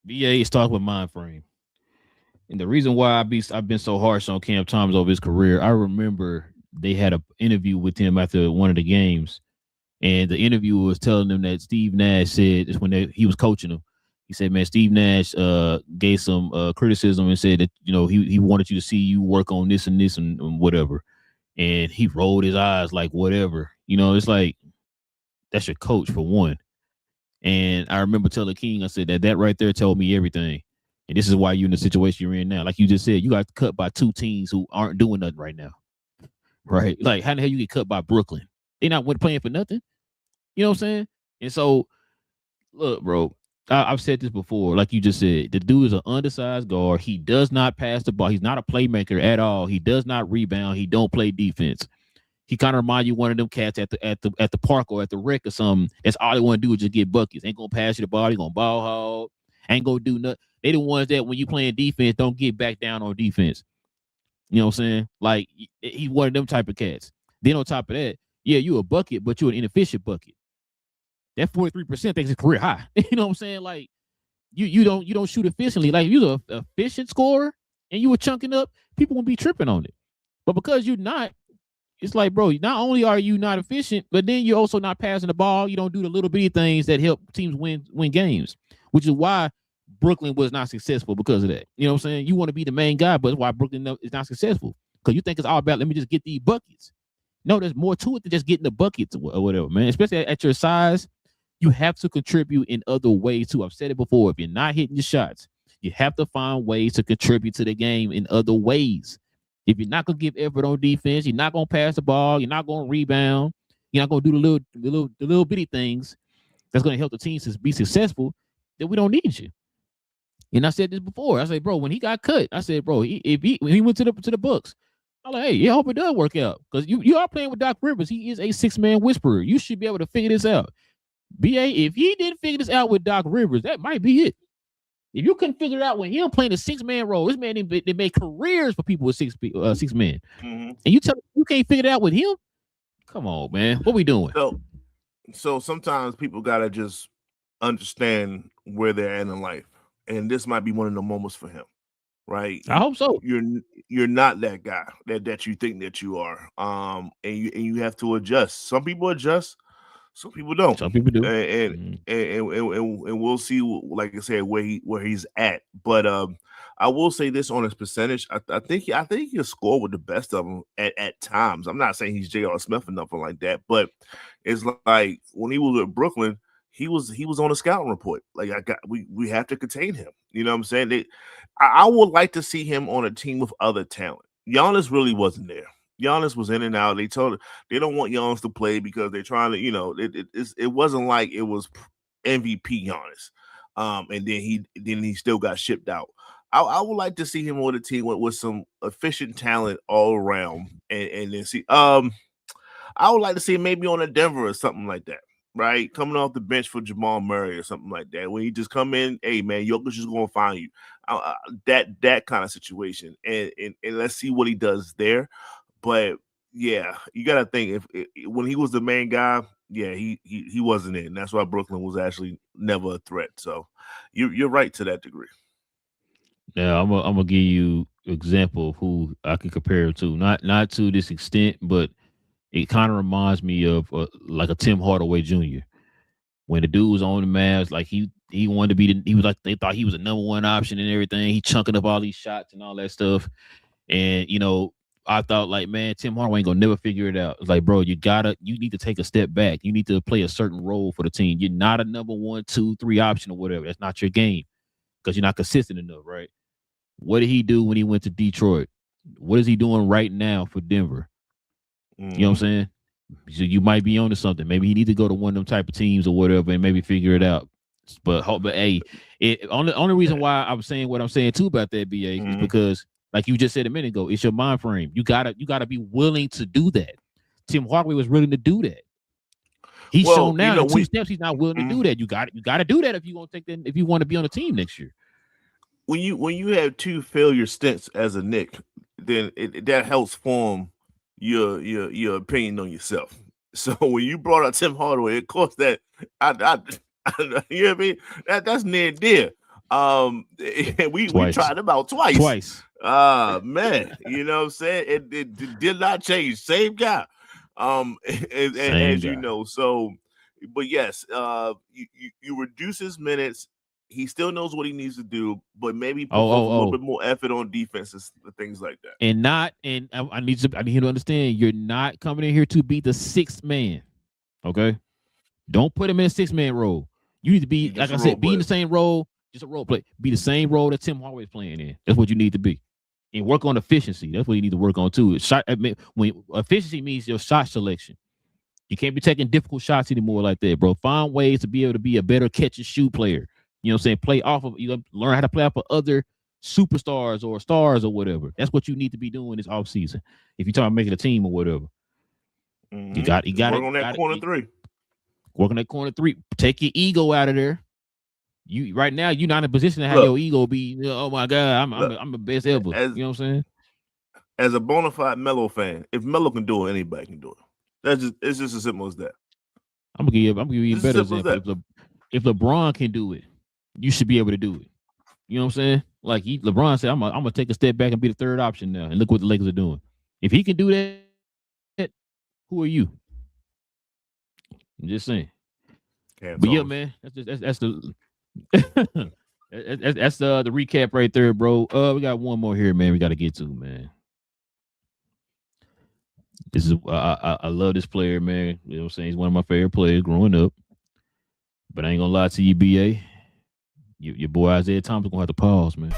is talking with mind frame. And the reason why I've been so harsh on Cam Thomas over his career, I remember they had an interview with him after one of the games, and the interviewer was telling him that Steve Nash said he was coaching him. He said, "Man, Steve Nash gave some criticism and said that he wanted you to see you work on this and this and whatever." And he rolled his eyes like whatever. It's like that's your coach for one. And I remember telling King, I said that right there told me everything. And this is why you're in the situation you're in now. Like you just said, you got cut by 2 teams who aren't doing nothing right now. Right? Like, how the hell you get cut by Brooklyn? They're not playing for nothing. You know what I'm saying? And so, look, bro, I've said this before. Like you just said, the dude is an undersized guard. He does not pass the ball. He's not a playmaker at all. He does not rebound. He don't play defense. He kind of remind you one of them cats at the park or at the rec or something. That's all they want to do is just get buckets. Ain't gonna pass you the ball. He gonna ball hog. Ain't gonna do nothing. They the ones that when you playing defense don't get back down on defense. You know what I'm saying? Like he's one of them type of cats. Then on top of that, yeah, you a bucket, but you're an inefficient bucket. That 43% thinks it's career high. You know what I'm saying? Like you don't shoot efficiently. Like if you're an efficient scorer and you were chunking up, people won't be tripping on it. But because you're not, it's like, bro, not only are you not efficient, but then you're also not passing the ball. You don't do the little bitty things that help teams win games, which is why Brooklyn was not successful because of that. You know what I'm saying? You want to be the main guy, but that's why Brooklyn is not successful because you think it's all about, let me just get these buckets. No, there's more to it than just getting the buckets or whatever, man. Especially at your size, you have to contribute in other ways too. I've said it before. If you're not hitting your shots, you have to find ways to contribute to the game in other ways. If you're not gonna give effort on defense, you're not gonna pass the ball, you're not gonna rebound, you're not gonna do the little bitty things that's gonna help the team to be successful, then we don't need you. And I said this before. I said, bro, when he got cut, I said, bro, when he went to the Bucks, I'm like, hey, yeah, I hope it does work out because you are playing with Doc Rivers. He is a 6-man whisperer. You should be able to figure this out. BA, if he didn't figure this out with Doc Rivers, that might be it. If you couldn't figure it out when him playing a 6-man role, this man they made careers for people with 6 men, Mm-hmm. and you tell me you can't figure it out with him? Come on, man, what we doing? So sometimes people gotta just understand where they're at in life, and this might be one of the moments for him, right? I hope so. You're not that guy that you think that you are, and you have to adjust. Some people adjust, some people don't. Some people do. And we'll see, like I said, where he's at. But I will say this on his percentage. I think he'll score with the best of them at times. I'm not saying he's J.R. Smith or nothing like that, but it's like when he was at Brooklyn, he was on a scouting report. Like we have to contain him. You know what I'm saying? I would like to see him on a team with other talent. Giannis really wasn't there. Giannis was in and out. They don't want Giannis to play because they're trying to, it wasn't like it was MVP Giannis. And then he still got shipped out. I would like to see him on a team with some efficient talent all around, and then see. I would like to see him maybe on a Denver or something like that, right? Coming off the bench for Jamal Murray or something like that. When he just come in, hey man, Jokic is going to find you. That kind of situation, and let's see what he does there. But yeah, you got to think if when he was the main guy, yeah, he wasn't in. That's why Brooklyn was actually never a threat. So you're right to that degree. Now I'm gonna give you an example of who I can compare it to. Not to this extent, but it kind of reminds me of like a Tim Hardaway Jr. When the dude was on the Mavs, like he wanted to be he was like they thought he was a number one option and everything. He chunking up all these shots and all that stuff. And I thought like, man, Tim Hardaway ain't gonna never figure it out. It's like, bro, you need to take a step back. You need to play a certain role for the team. You're not a number 1, 2, 3 option or whatever. That's not your game because you're not consistent enough, right? What did he do when he went to Detroit? What is he doing right now for Denver? Mm-hmm. You know what I'm saying? So you might be onto something. Maybe he need to go to one of them type of teams or whatever and maybe figure it out. But hey, only reason why I'm saying what I'm saying too about that BA is because, like you just said a minute ago, it's your mind frame. You gotta be willing to do that. Tim Hardaway was willing to do that. He's shown now in 2 steps he's not willing to do that. You got to do that if you want to take that, if you want to be on the team next year. When you have 2 failure stints as a Knick, then that helps form your opinion on yourself. So when you brought up Tim Hardaway, of course that I you know what I mean? That's near dear. We tried him out twice. Man, you know what I'm saying? It did not change. Same guy. As you know, so but yes, you reduce his minutes. He still knows what he needs to do, but maybe put a little bit more effort on defenses, things like that. And I need you to understand, you're not coming in here to be the 6th man. Okay, don't put him in a 6-man role. You need to be, like I said, be in the same role, just a role play. Be the same role that Tim Hardaway is playing in. That's what you need to be, and work on efficiency. That's what you need to work on too. When efficiency means your shot selection. You can't be taking difficult shots anymore like that, bro. Find ways to be able to be a better catch and shoot player. You know what I'm saying? Play off of, learn how to play off of other superstars or stars or whatever. That's what you need to be doing this offseason. If you're talking about making a team or whatever. You got to work on that corner 3. Work on that corner 3. Take your ego out of there. You right now, you're not in a position to have your ego be, oh my God, I'm the best ever. You know what I'm saying? As a bona fide Melo fan, if Melo can do it, anybody can do it. It's just as simple as that. I'm gonna give you a better example. If LeBron can do it, you should be able to do it. You know what I'm saying? Like LeBron said, I'm gonna take a step back and be the 3rd option now, and look what the Lakers are doing. If he can do that, who are you? I'm just saying. But yeah, man, that's the that's the recap right there, bro. We got one more here, man. We got to get to, man. This is I love this player, man. You know what I'm saying? He's one of my favorite players growing up. But I ain't gonna lie to you, BA. Your boy Isaiah Thomas gonna have to pause, man.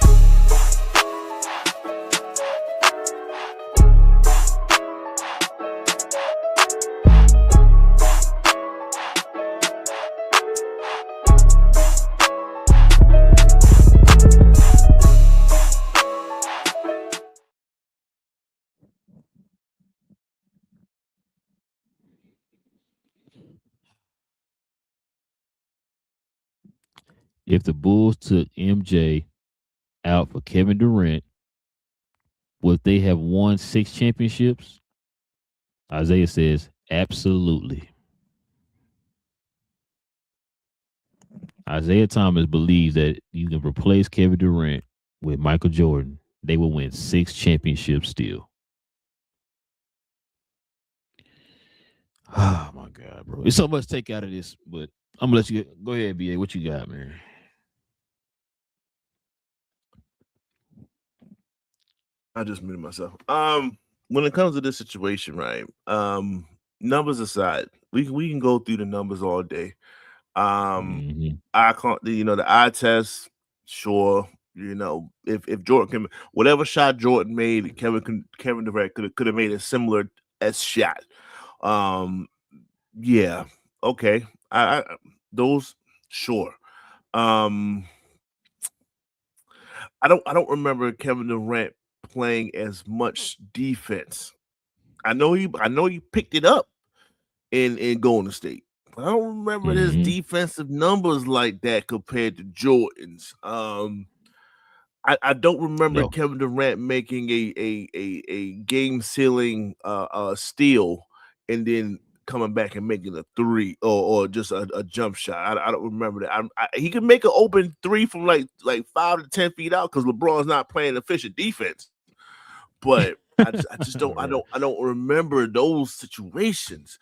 if the Bulls took MJ out for Kevin Durant, would they have won 6 championships? Isaiah says absolutely. Isaiah Thomas believes that you can replace Kevin Durant with Michael Jordan. They will win 6 championships still. Oh my God, bro. It's so much to take out of this, but I'm gonna let you go ahead, BA. What you got, man? I just muted myself. When it comes to this situation, right? Numbers aside, we can go through the numbers all day. I can't, the eye test, sure. If Jordan can, whatever shot Jordan made, Kevin Durant could have made a similar as shot. Yeah, okay. I those sure. I don't remember Kevin Durant playing as much defense. I know he picked it up in Golden State. I don't remember his defensive numbers like that compared to Jordan's. I don't remember Kevin Durant making a game sealing steal and then coming back and making a three or just a jump shot. I don't remember that. He could make an open three from like 5 to 10 feet out because LeBron's not playing efficient defense. But I just don't I don't remember those situations.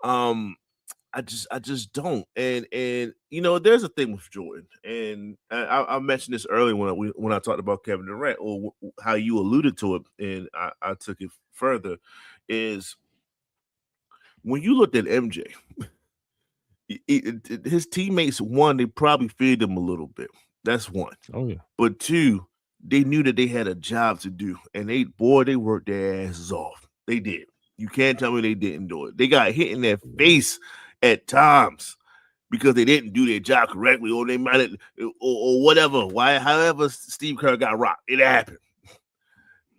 I just don't. And there's a thing with Jordan, and I mentioned this earlier when I talked about Kevin Durant, or how you alluded to it, and I took it further, is when you looked at MJ, his teammates, one, they probably feared him a little bit. That's one. Oh yeah. But two, they knew that they had a job to do, and they worked their asses off. They did. You can't tell me they didn't do it. They got hit in their face at times because they didn't do their job correctly, or they might have, or whatever. However Steve Kerr got rocked, it happened.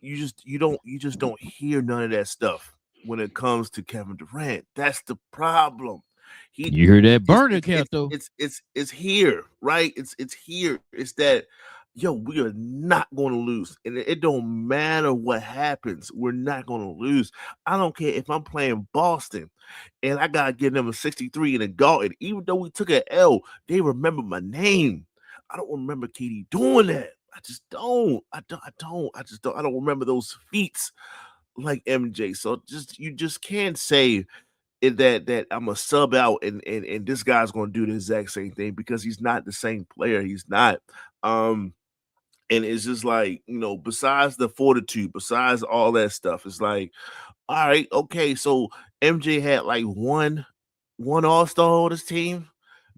You just don't hear none of that stuff when it comes to Kevin Durant. That's the problem. You heard that burner count though. It's here, right? It's here. It's that, we are not going to lose, and it don't matter what happens. We're not going to lose. I don't care if I'm playing Boston and I gotta give them a 63 in a Garden. Even though we took an L, they remember my name. I don't remember KD doing that. I just don't. I don't remember those feats like MJ. So you just can't say that I'm a sub out and this guy's going to do the exact same thing, because he's not the same player. He's not. And it's just like, besides the fortitude, besides all that stuff, it's like, all right, okay, so MJ had like one all-star on his team,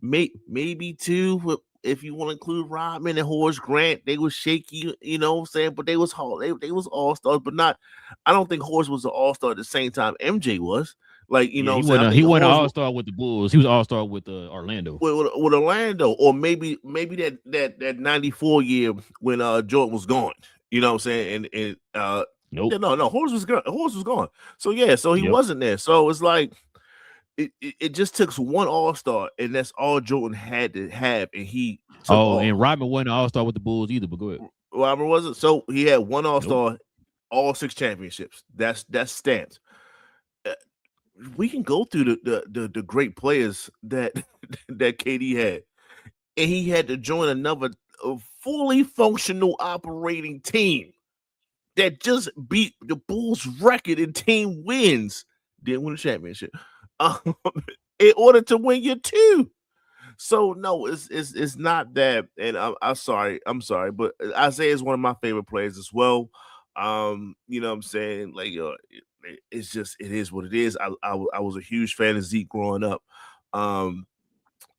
maybe two, if you want to include Rodman and Horace Grant. They was shaky, what I'm saying, but they was they was all-stars, but not. I don't think Horace was an all-star at the same time MJ was. Like, he wasn't an all-star with the Bulls. He was all-star with Orlando. With Orlando, or maybe that 94 year when Jordan was gone. You know what I'm saying? And nope. No, Horace was gone. Horace was gone. So he wasn't there. So it's like it just took one all-star, and that's all Jordan had to have. And he and Rodman wasn't an all-star with the Bulls either, but go ahead. Rodman wasn't. So he had one all-star, all 6 championships. That's stamped. We can go through the great players that KD had, and he had to join another fully functional operating team that just beat the Bulls' record in team wins. Didn't win a championship in order to win your 2. So no, it's not that. And I'm sorry, but Isaiah is one of my favorite players as well. You know what I'm saying? Like, it's just, it is what it is. I was a huge fan of Zeke growing up. And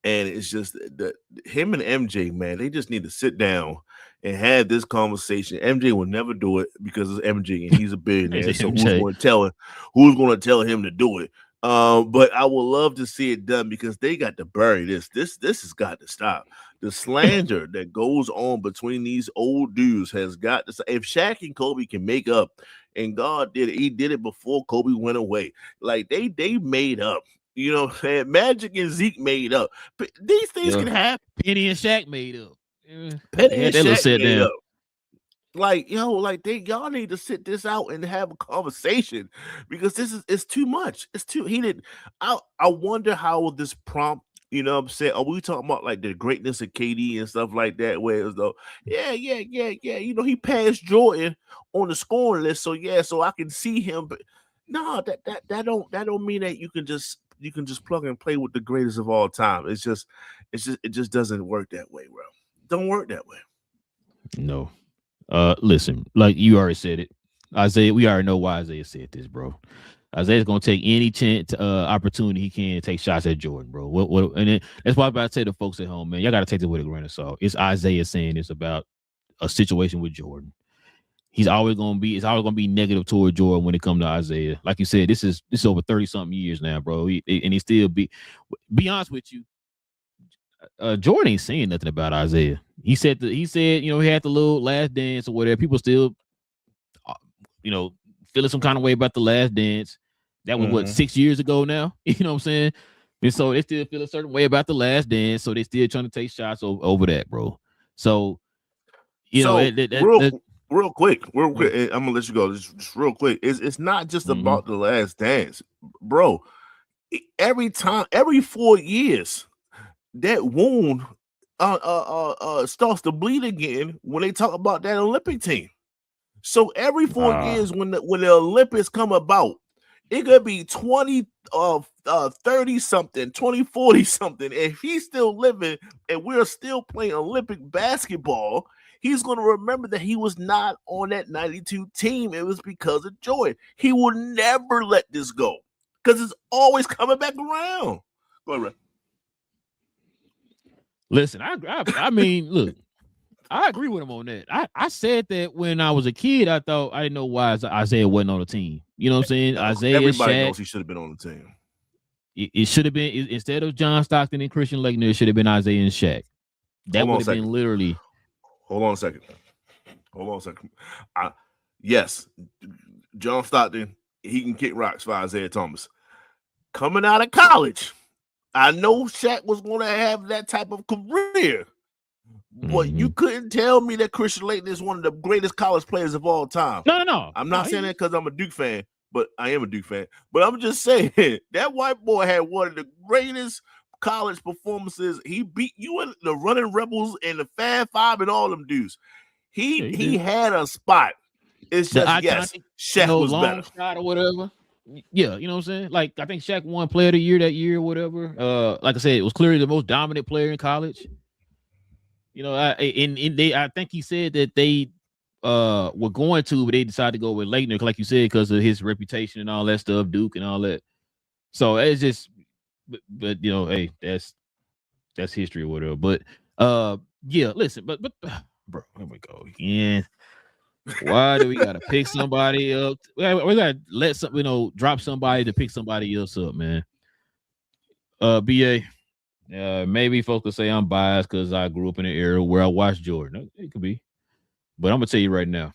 it's just that him and MJ, man, they just need to sit down and have this conversation. MJ will never do it because it's MJ and he's a billionaire. So who's going to tell him to do it? But I would love to see it done, because they got to bury this. This has got to stop. The slander that goes on between these old dudes has got to stop. If Shaq and Kobe can make up, and God did it, he did it before Kobe went away. Like they made up. You know what I'm saying? Magic and Zeke made up. But these things can happen. Penny and Shaq made up. Penny and Shaq made down. up. Like, y'all need to sit this out and have a conversation because it's too much. It's too heated. I wonder how this prompt, you know what I'm saying? Are we talking about like the greatness of KD and stuff like that? Where it was though, yeah. You know, he passed Jordan on the scoring list. So so I can see him. But no, that don't mean that you can just plug and play with the greatest of all time. It just doesn't work that way, bro. Don't work that way. No. Listen, like you already said it, Isaiah. We already know why Isaiah said this, bro. Isaiah's gonna take any chance, opportunity he can to take shots at Jordan, bro. And that's why I'm about to say to folks at home, man, y'all gotta take it with a grain of salt. It's Isaiah saying it's about a situation with Jordan. It's always gonna be negative toward Jordan when it comes to Isaiah. Like you said, this is over 30-something years now, bro. He still be honest with you. Jordan ain't saying nothing about Isaiah. He said, you know, he had the little last dance or whatever. People still, you know, feeling some kind of way about the last dance. That was what, 6 years ago now. You know what I'm saying? And so they still feel a certain way about the last dance. So they still trying to take shots over that, bro. So, real quick, I'm gonna let you go. Just real quick. It's not just about the last dance, bro. Every 4 years, that wound starts to bleed again when they talk about that Olympic team. So every 4 years when the Olympics come about, it could be 20 30 something, 2040 something. If he's still living and we're still playing Olympic basketball, he's going to remember that he was not on that 92 team. It was because of Jordan. He will never let this go because it's always coming back around. Go ahead, Ray. Listen, I mean, look, I agree with him on that. I said that when I was a kid, I didn't know why Isaiah wasn't on the team. You know what I'm saying? Isaiah, everybody Shaq, knows he should have been on the team. It should have been, instead of John Stockton and Christian Laettner, it should have been Isaiah and Shaq. That would have been literally. Hold on a second. Yes, John Stockton, he can kick rocks for Isaiah Thomas. Coming out of college, I know Shaq was going to have that type of career. But you couldn't tell me that Christian Laettner is one of the greatest college players of all time. No. I'm not saying that because I'm a Duke fan, but I am a Duke fan. But I'm just saying that white boy had one of the greatest college performances. He beat you in the Running Rebels and the Fab Five and all them dudes. He had a spot. It's just Shaq was better. Shot or whatever. Yeah, you know what I'm saying? Like, I think Shaq won Player of the Year that year or whatever. Like I said, it was clearly the most dominant player in college. You know, I think he said that they were going to, but they decided to go with Laettner, like you said, because of his reputation and all that stuff, Duke and all that. So it's just, but you know, hey, that's history or whatever. But yeah, listen, but bro, here we go again. Why do we gotta pick somebody up? We gotta let drop somebody to pick somebody else up, man. BA. Maybe folks will say I'm biased because I grew up in an era where I watched Jordan. It could be, but I'm gonna tell you right now,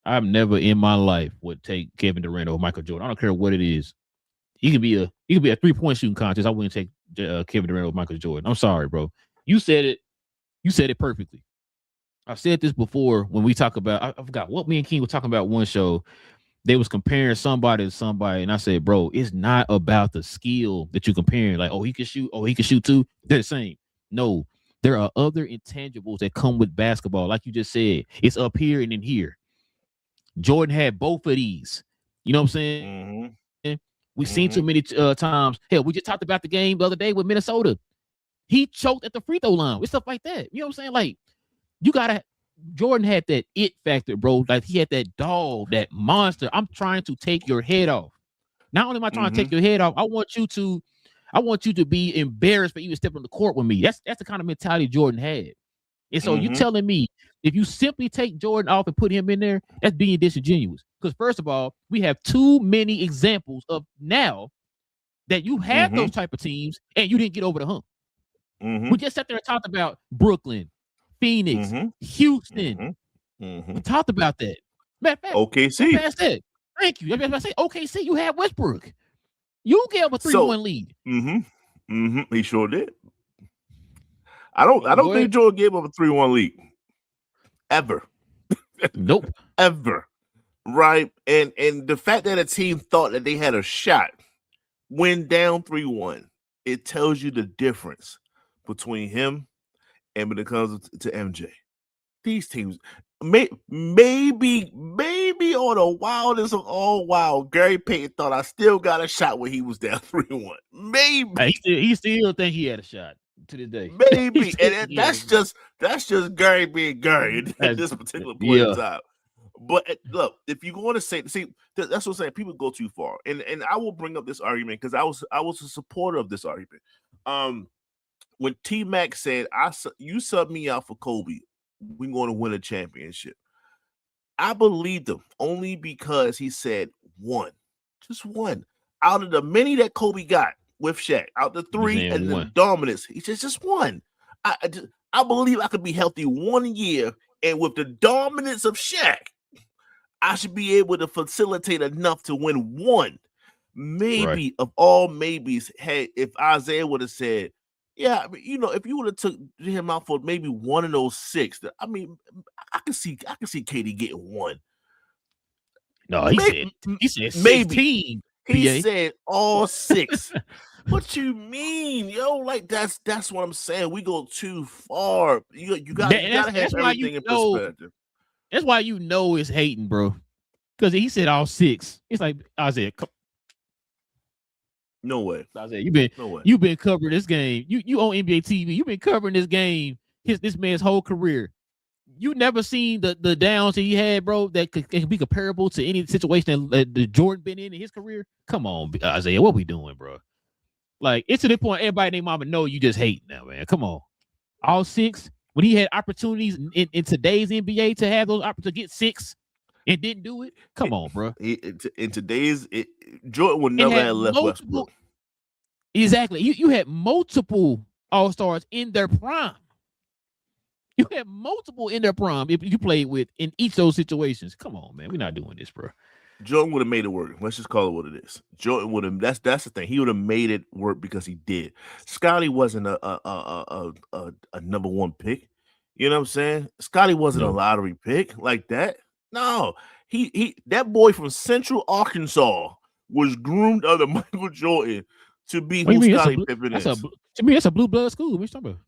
I've never in my life would take Kevin Durant over Michael Jordan. I don't care what it is. He could be a 3-point shooting contest. I wouldn't take Kevin Durant over Michael Jordan. I'm sorry, bro. You said it. You said it perfectly. I've said this before when we talk about. I forgot what me and King were talking about one show. They was comparing somebody to somebody, and I said, bro, it's not about the skill that you're comparing. Like, oh, he can shoot. Oh, he can shoot too. They're the same. No, there are other intangibles that come with basketball. Like you just said, it's up here and in here. Jordan had both of these. You know what I'm saying? We've seen too many times. Hell, we just talked about the game the other day with Minnesota. He choked at the free throw line with stuff like that. You know what I'm saying? Like, Jordan had that it factor, bro. Like, he had that dog, that monster. I'm trying to take your head off. Not only am I trying to take your head off, I want you to be embarrassed for even stepping on the court with me. That's the kind of mentality Jordan had. And so you telling me if you simply take Jordan off and put him in there, that's being disingenuous. Because first of all, we have too many examples of now that you had those type of teams and you didn't get over the hump. We just sat there and talked about Brooklyn, Phoenix, Houston. We talked about that. OKC. Past that. Thank you. I was about to say OKC. You had Westbrook. You gave up a 3-1 lead. He sure did. I don't think Jordan gave up a 3-1 lead. Ever. Nope. Ever. Right? And the fact that a team thought that they had a shot, went down 3-1, it tells you the difference between him and when it comes to MJ. These teams, maybe on the wildest of all wild, Gary Payton thought I still got a shot when he was down 3-1. Maybe. He still think he had a shot to this day. Maybe. And that's just Gary being Gary at this particular point in time. But look, if you want to say, that's what I'm saying. People go too far, and I will bring up this argument because I was a supporter of this argument. When T-Mac said, "You sub me out for Kobe, we're going to win a championship," I believed him only because he said one, just one out of the many that Kobe got with Shaq, out the three and the dominance. He said just one. I believe I could be healthy 1 year, and with the dominance of Shaq, I should be able to facilitate enough to win one. Maybe of all maybes, hey, if Isaiah would have said, yeah, I mean, if you would have took him out for maybe one of those 6, I mean, I can see KD getting one. No, he said maybe 16, he said all 6. What you mean, yo? Like that's what I'm saying. We go too far. You gotta have everything in perspective. That's why it's hating, bro. Because he said all 6. It's like Isaiah. No way. Isaiah, you've been covering this game. You on NBA TV. You've been covering this game. This man's whole career. You never seen the downs that he had, bro, that can be comparable to any situation that Jordan been in his career. Come on, Isaiah, what we doing, bro? Like, it's to the point everybody and their mama know you just hate now, man. Come on. All 6. When he had opportunities in today's NBA to have those opportunities to get 6 and didn't do it, come on, bro. In today's, Jordan would never have left Westbrook. Exactly. You had multiple All-Stars in their prime. You had multiple in their prime if you played with in each of those situations. Come on, man. We're not doing this, bro. Jordan would have made it work. Let's just call it what it is. Jordan would have. That's the thing. He would have made it work because he did. Scottie wasn't a number 1 pick. You know what I'm saying? Scottie wasn't a lottery pick like that. No, he that boy from Central Arkansas was groomed under Michael Jordan to be who Scottie Pippen is. To me, that's a blue blood school. What you talking about?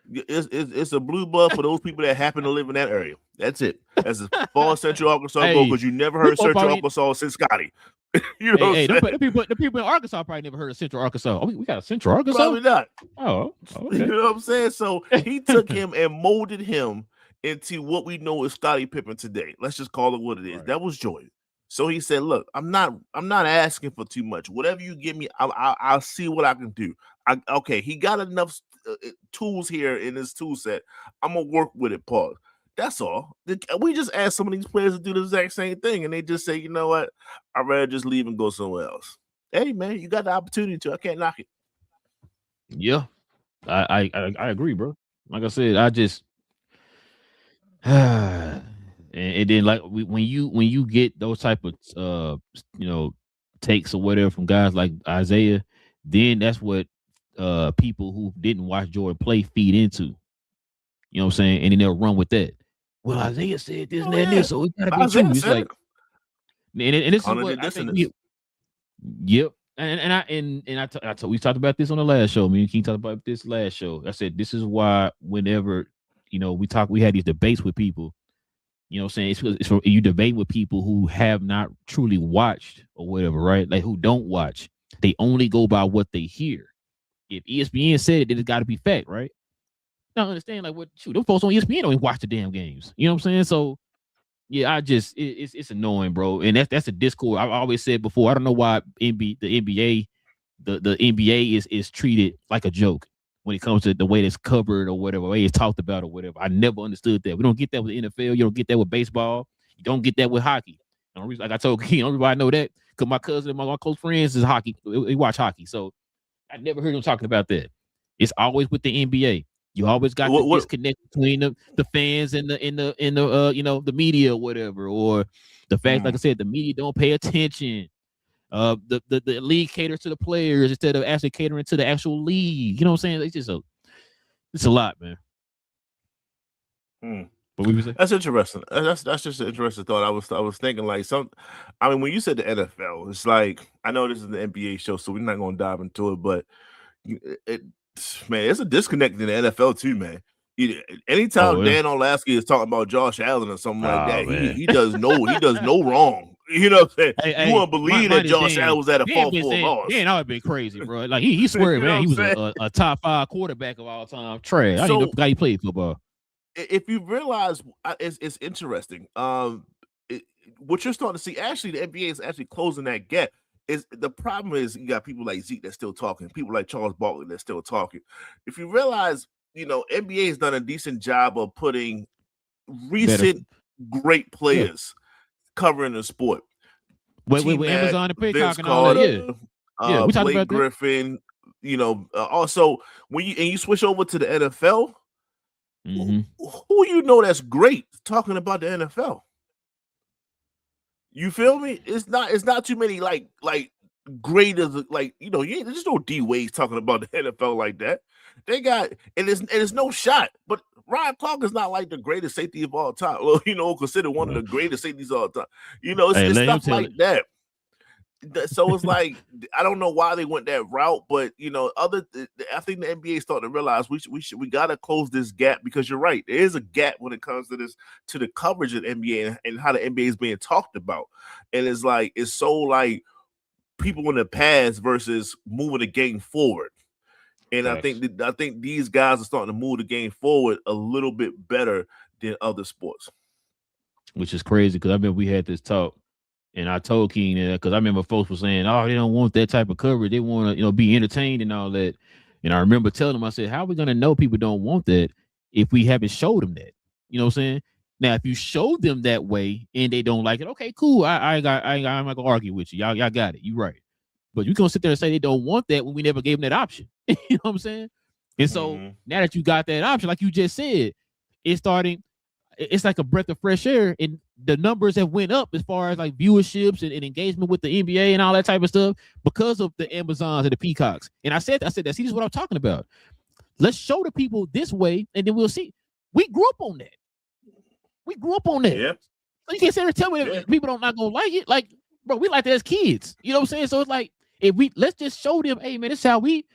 It's a blue blood for those people that happen to live in that area. That's it. That's as far as Central Arkansas go, because you never heard Central Arkansas since Scottie. You know the people in Arkansas probably never heard of Central Arkansas. We got a Central Arkansas? Probably not. Oh, okay. You know what I'm saying? So he took him and molded him into what we know as Scottie Pippen today. Let's just call it what it is. Right. That was Jordan. So he said, "Look, I'm not asking for too much. Whatever you give me, I'll see what I can do. Okay, he got enough tools here in his tool set. I'm gonna work with it, Paul. That's all. We just asked some of these players to do the exact same thing, and they just say, you know what? I'd rather just leave and go somewhere else. Hey, man, you got the opportunity to. I can't knock it. Yeah, I agree, bro. Like I said, I just and then like when you get those type of takes or whatever from guys like Isaiah, then that's what people who didn't watch Jordan play feed into. You know what I'm saying? And then they'll run with that. Well, Isaiah said this and that, and this, so it gotta be true. It's like, and this is what I think. Yep. We talked about this on the last show. Me and King talked about this last show. I said this is why whenever we had these debates with people. You know what I'm saying? It's you debate with people who have not truly watched or whatever, right? Like who don't watch. They only go by what they hear. If ESPN said it, then it's got to be fact, right? I don't understand, like, what, shoot, those folks on ESPN don't even watch the damn games. You know what I'm saying? So, yeah, it's annoying, bro. And that's a discord. I've always said before, I don't know why the NBA is treated like a joke when it comes to the way it's covered or whatever, the way it's talked about or whatever. I never understood that. We don't get that with the NFL. You don't get that with baseball. You don't get that with hockey. Like I told King, everybody know that because my cousin and my close friends is hockey. They watch hockey. So I never heard them talking about that. It's always with the NBA. You always got the disconnect between the fans and the media or whatever, or the fact, like I said, the media don't pay attention. The league caters to the players instead of actually catering to the actual league. You know what I'm saying? It's a lot, man. What we say? That's interesting. That's just an interesting thought. I was thinking like when you said the NFL, it's like I know this is the NBA show, so we're not going to dive into it, but it's a disconnect in the NFL too, man. Anytime Dan Orlovsky is talking about Josh Allen or something like that, he does no wrong. You know what I'm saying? You want to believe that Josh Allen was at a 4-4 loss. Dan always been crazy, bro. Like he swear, man, he was a top 5 quarterback of all time. Trash. I didn't know the guy he played football. If you realize, it's interesting. What you're starting to see, actually, the NBA is actually closing that gap. The problem is you got people like Zeke that's still talking, people like Charles Barkley that's still talking. If you realize, NBA has done a decent job of putting recent great players covering the sport. With Amazon and Peacock and all that, yeah, we talking about Griffin. Also when you switch over to the NFL. Mm-hmm. Who that's great talking about the NFL? You feel me? It's not too many like great as there's no D Wade's talking about the NFL like that. They got and it's no shot, but Ryan Clark is not like the greatest safety of all time. Well, considered one of the greatest safeties of all time. It's stuff like that. So it's like I don't know why they went that route, but I think the NBA is starting to realize we got to close this gap, because you're right, there is a gap when it comes to the coverage of the NBA and how the NBA is being talked about, and it's so like people in the past versus moving the game forward, and I think these guys are starting to move the game forward a little bit better than other sports, which is crazy because I remember we had this talk. And I told King that because I remember folks were saying, "Oh, they don't want that type of coverage. They want to, be entertained and all that." And I remember telling them, I said, "How are we gonna know people don't want that if we haven't showed them that?" You know what I'm saying? Now, if you show them that way and they don't like it, okay, cool. I'm not gonna argue with you. Y'all got it. You right. But you gonna sit there and say they don't want that when we never gave them that option. You know what I'm saying? And so now that you got that option, like you just said, it's like a breath of fresh air, and the numbers have went up as far as like viewerships and engagement with the NBA and all that type of stuff because of the Amazons and the Peacocks. And I said that. See, this is what I'm talking about. Let's show the people this way, and then we'll see. We grew up on that. Yeah. So you can't sit there and tell me that people not gonna like it. Like, bro, we like that as kids. You know what I'm saying? So it's like let's just show them, hey man, this is how we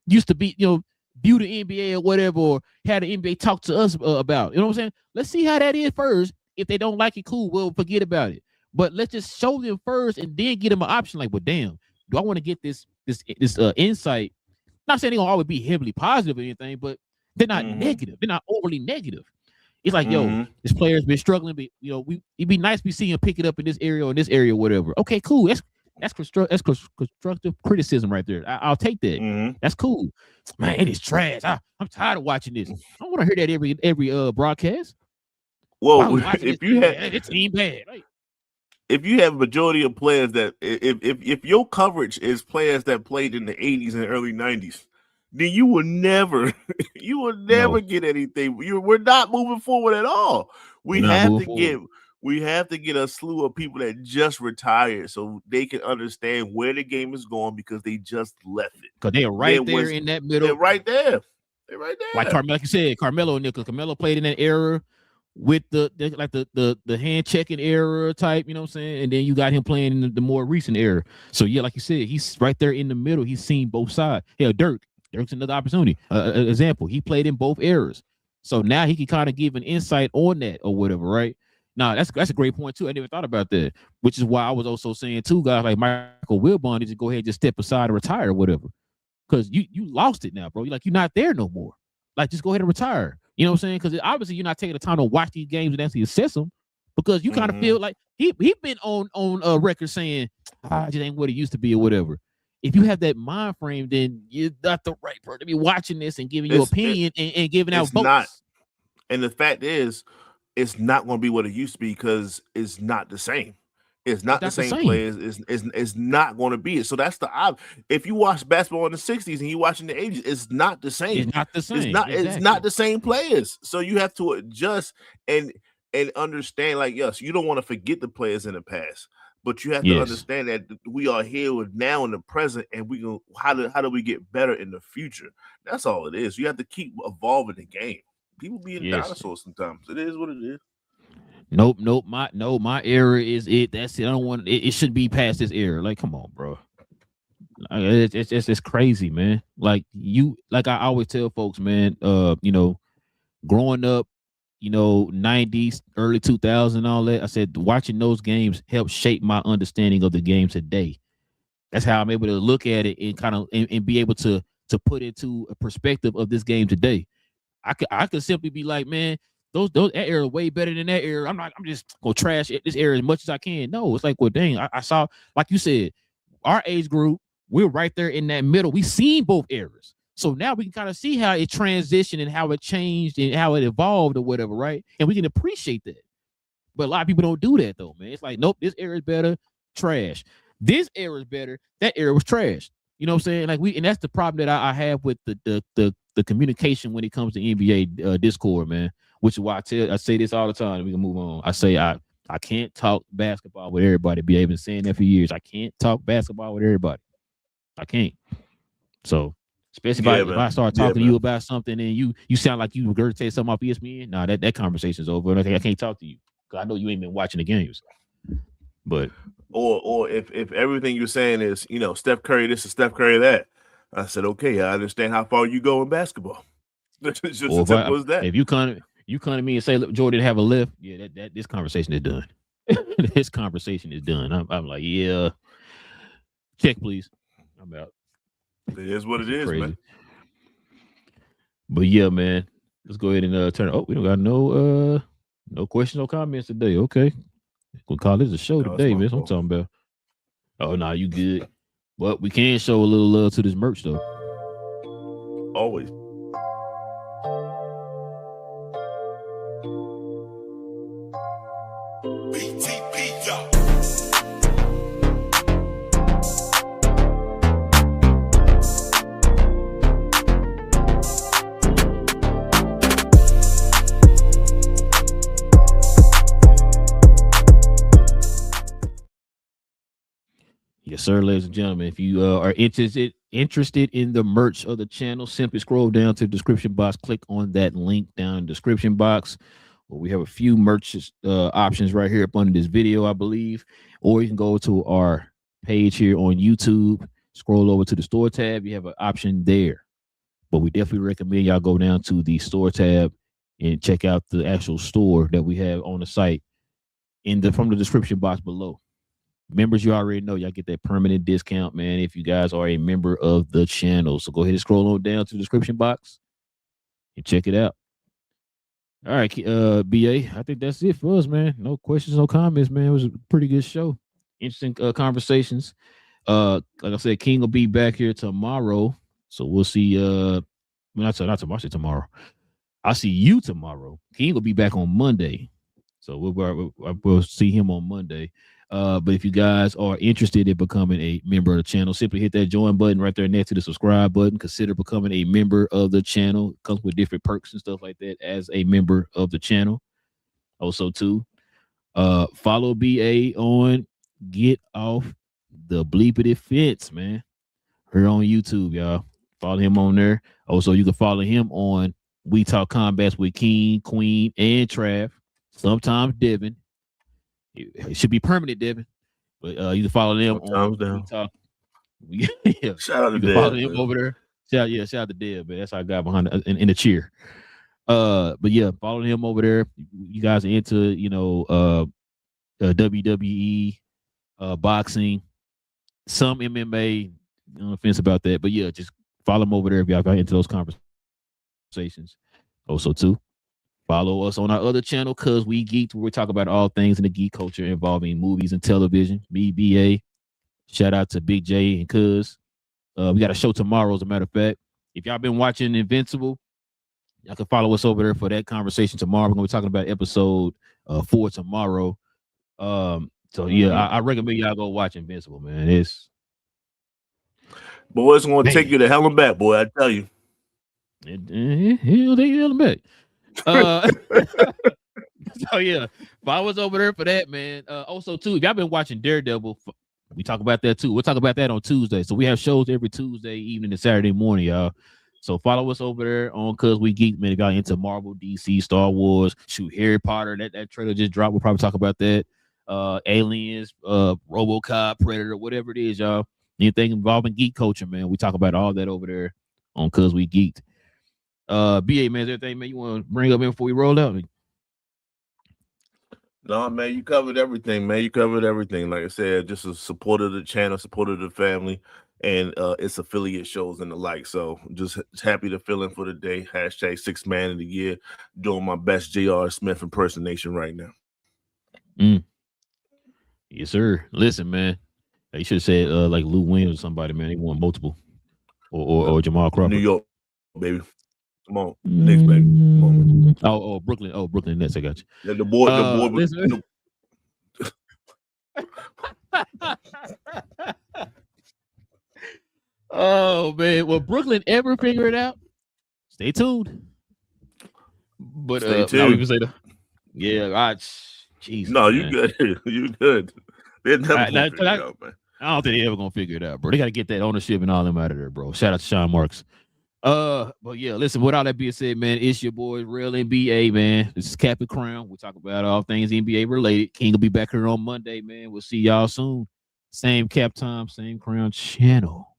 used to be, view the NBA or whatever, or have the NBA talk to us about. You know what I'm saying? Let's see how that is first. If they don't like it, cool, we'll forget about it. But let's just show them first and then get them an option. Like, well, damn, do I want to get this insight? Not saying they're gonna always be heavily positive or anything, but they're not negative. They're not overly negative. It's like, yo, this player's been struggling, but it'd be nice to see him pick it up in this area or in this area, or whatever. Okay, cool. That's constructive criticism right there. I'll take that. That's cool. Man, it is trash. I'm tired of watching this. I don't want to hear that every broadcast. Well, if you have it's team bad, right? If you have a majority of players that if your coverage is players that played in the 80s and early 90s, then you will never get anything. We're not moving forward at all. We have to get a slew of people that just retired so they can understand where the game is going, because they just left it. Because they're right there in that middle. They're right there. Like you said, Carmelo played in that era with the hand checking era type, you know what I'm saying? And then you got him playing in the more recent era. So yeah, like you said, he's right there in the middle. He's seen both sides. Hell, Dirk's another opportunity. Example, he played in both eras. So now he can kind of give an insight on that or whatever, right? Now, that's a great point too. I never thought about that, which is why I was also saying too, guys like Michael Wilbon need to go ahead and just step aside and retire or whatever. Because you lost it now, bro. You're not there no more. Like, just go ahead and retire. You know what I'm saying? Because obviously you're not taking the time to watch these games and actually assess them, because you kind of feel like he been on record saying, it just ain't what it used to be or whatever. If you have that mind frame, then you're not the right person to be watching this and giving your opinion and giving out votes. Not. And the fact is, it's not going to be what it used to be, because it's not the same. It's not the same players. It's not going to be it. So that's if you watch basketball in the 60s and you watch in the 80s, it's not the same. It's not the same. It's not the same players. So you have to adjust and understand, like, yes, you don't want to forget the players in the past, But you have to Yes. understand that we are here with now in the present, and we go how do we get better in the future? That's all it is. You have to keep evolving the game. People being Yes. dinosaurs sometimes. It is what it is. Nope. My era is it. That's it. I don't want it. It should be past this era. Like, come on, bro. It's crazy, man. Like I always tell folks, man. Growing up, 90s, early 2000s, all that. I said watching those games helped shape my understanding of the game today. That's how I'm able to look at it and kind of and be able to put into a perspective of this game today. I could simply be like, man, that era way better than that era. I'm just gonna trash this era as much as I can. No, it's like, well, dang, I saw, like you said, our age group, we're right there in that middle. We seen both eras. So now we can kind of see how it transitioned and how it changed and how it evolved or whatever, right? And we can appreciate that. But a lot of people don't do that though, man. It's like, nope, this era is better, trash. This era is better, that era was trash. You know what I'm saying? And that's the problem that I have with the communication when it comes to NBA Discord, man. Which is why I say this all the time. We can move on. I say I can't talk basketball with everybody. I've been saying that for years. I can't talk basketball with everybody. I can't. So especially if I start talking to you about something and you sound like you regurgitate something off ESPN, nah, that conversation's over. I can't talk to you because I know you ain't been watching the games. But or if everything you're saying is, Steph Curry this and Steph Curry that, I said, okay, I understand how far you go in basketball. It's just as simple as that. If you come to me and say, look, Jordan have a lift, yeah, that this conversation is done. This conversation is done. I'm like, yeah, check please. I'm out. It is what it is, crazy. Man. But yeah, man, let's go ahead and turn. Oh, we don't got no questions, no comments today. Okay, we'll call this a show today, man. That's what I'm talking about. Oh, nah, you good? But we can show a little love to this merch though. Always. Yes, sir, ladies and gentlemen. If you are interested in the merch of the channel, simply scroll down to the description box. Click on that link down in the description box. Well, we have a few merch options right here up under this video, I believe. Or you can go to our page here on YouTube. Scroll over to the store tab. You have an option there. But we definitely recommend y'all go down to the store tab and check out the actual store that we have on the site from the description box below. Members, you already know y'all get that permanent discount, man, if you guys are a member of the channel. So go ahead and scroll on down to the description box and check it out. All right, BA, I think that's it for us, man. No questions, no comments, man. It was a pretty good show. Interesting conversations. Like I said, King will be back here tomorrow. So we'll see. Not tomorrow, I say tomorrow. I'll see you tomorrow. King will be back on Monday. So we'll see him on Monday. But if you guys are interested in becoming a member of the channel, simply hit that join button right there next to the subscribe button. Consider becoming a member of the channel. It comes with different perks and stuff like that as a member of the channel. Also, too, follow BA on Get Off the Bleepity Fence, man. Here on YouTube, y'all. Follow him on there. Also, you can follow him on We Talk Combats with King, Queen, and Trav. Sometimes Devin. It should be permanent, Devin. But you can follow them on We Talk. Yeah. Shout out to Dev. Follow him over there. Shout out to Dev, man. That's our guy behind in the cheer. But yeah, follow him over there. You guys are into, WWE, boxing, some MMA. No offense about that, but yeah, just follow him over there if y'all got into those conversations. Also, too, follow us on our other channel, Cuz We Geeked, where we talk about all things in the geek culture involving movies and television. Me, BA. Shout out to Big J and Cuz. We got a show tomorrow, as a matter of fact. If y'all been watching Invincible, y'all can follow us over there for that conversation tomorrow. We're going to be talking about episode 4 tomorrow. So, yeah, I recommend y'all go watch Invincible, man. Boy, it's going to take you to hell and back, boy, I tell you. He'll take you hell and back. So yeah, if I was over there for that, man. Also too, if y'all been watching Daredevil, we talk about that too. We'll talk about that on Tuesday. So we have shows every Tuesday evening and Saturday morning, y'all. So follow us over there on Cause We Geek, man. If y'all into Marvel, DC, Star Wars, shoot, Harry Potter, that trailer just dropped. We'll probably talk about that. Aliens, RoboCop, Predator, whatever it is, y'all. Anything involving geek culture, man. We talk about all that over there on Cause We Geeked. BA, man, is there anything, man, you want to bring up in before we roll out? No, man, you covered everything, man. You covered everything. Like I said, just a support of the channel, support of the family, and its affiliate shows and the like. So just happy to fill in for the day. Hashtag 6th man of the year. Doing my best J.R. Smith impersonation right now. Yes, sir. Listen, man. You should have said like Lou Williams or somebody, man. They won multiple. Or Jamal Crawford. New York, baby. Come on. Knicks, baby. Come on. Oh, Brooklyn. Oh, Brooklyn Nets. I got you. Yeah, the boy was Oh man, will Brooklyn ever figure it out? Stay tuned. But stay tuned. no, we can say Jesus. No, man. you good. You good. They're never gonna figure it out, man. I don't think they're ever gonna figure it out, bro. They gotta get that ownership and all them out of there, bro. Shout out to Sean Marks. But yeah, listen, with all that being said, man, it's your boy Relle NBA, man. This is Cap and Crown. We talk about all things NBA related. King will be back here on Monday, man. We'll see y'all soon. Same Cap time, same Crown channel.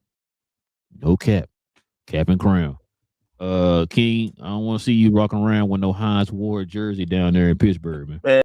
No Cap. Cap and Crown. King, I don't want to see you rocking around with no Hines Ward jersey down there in Pittsburgh, man.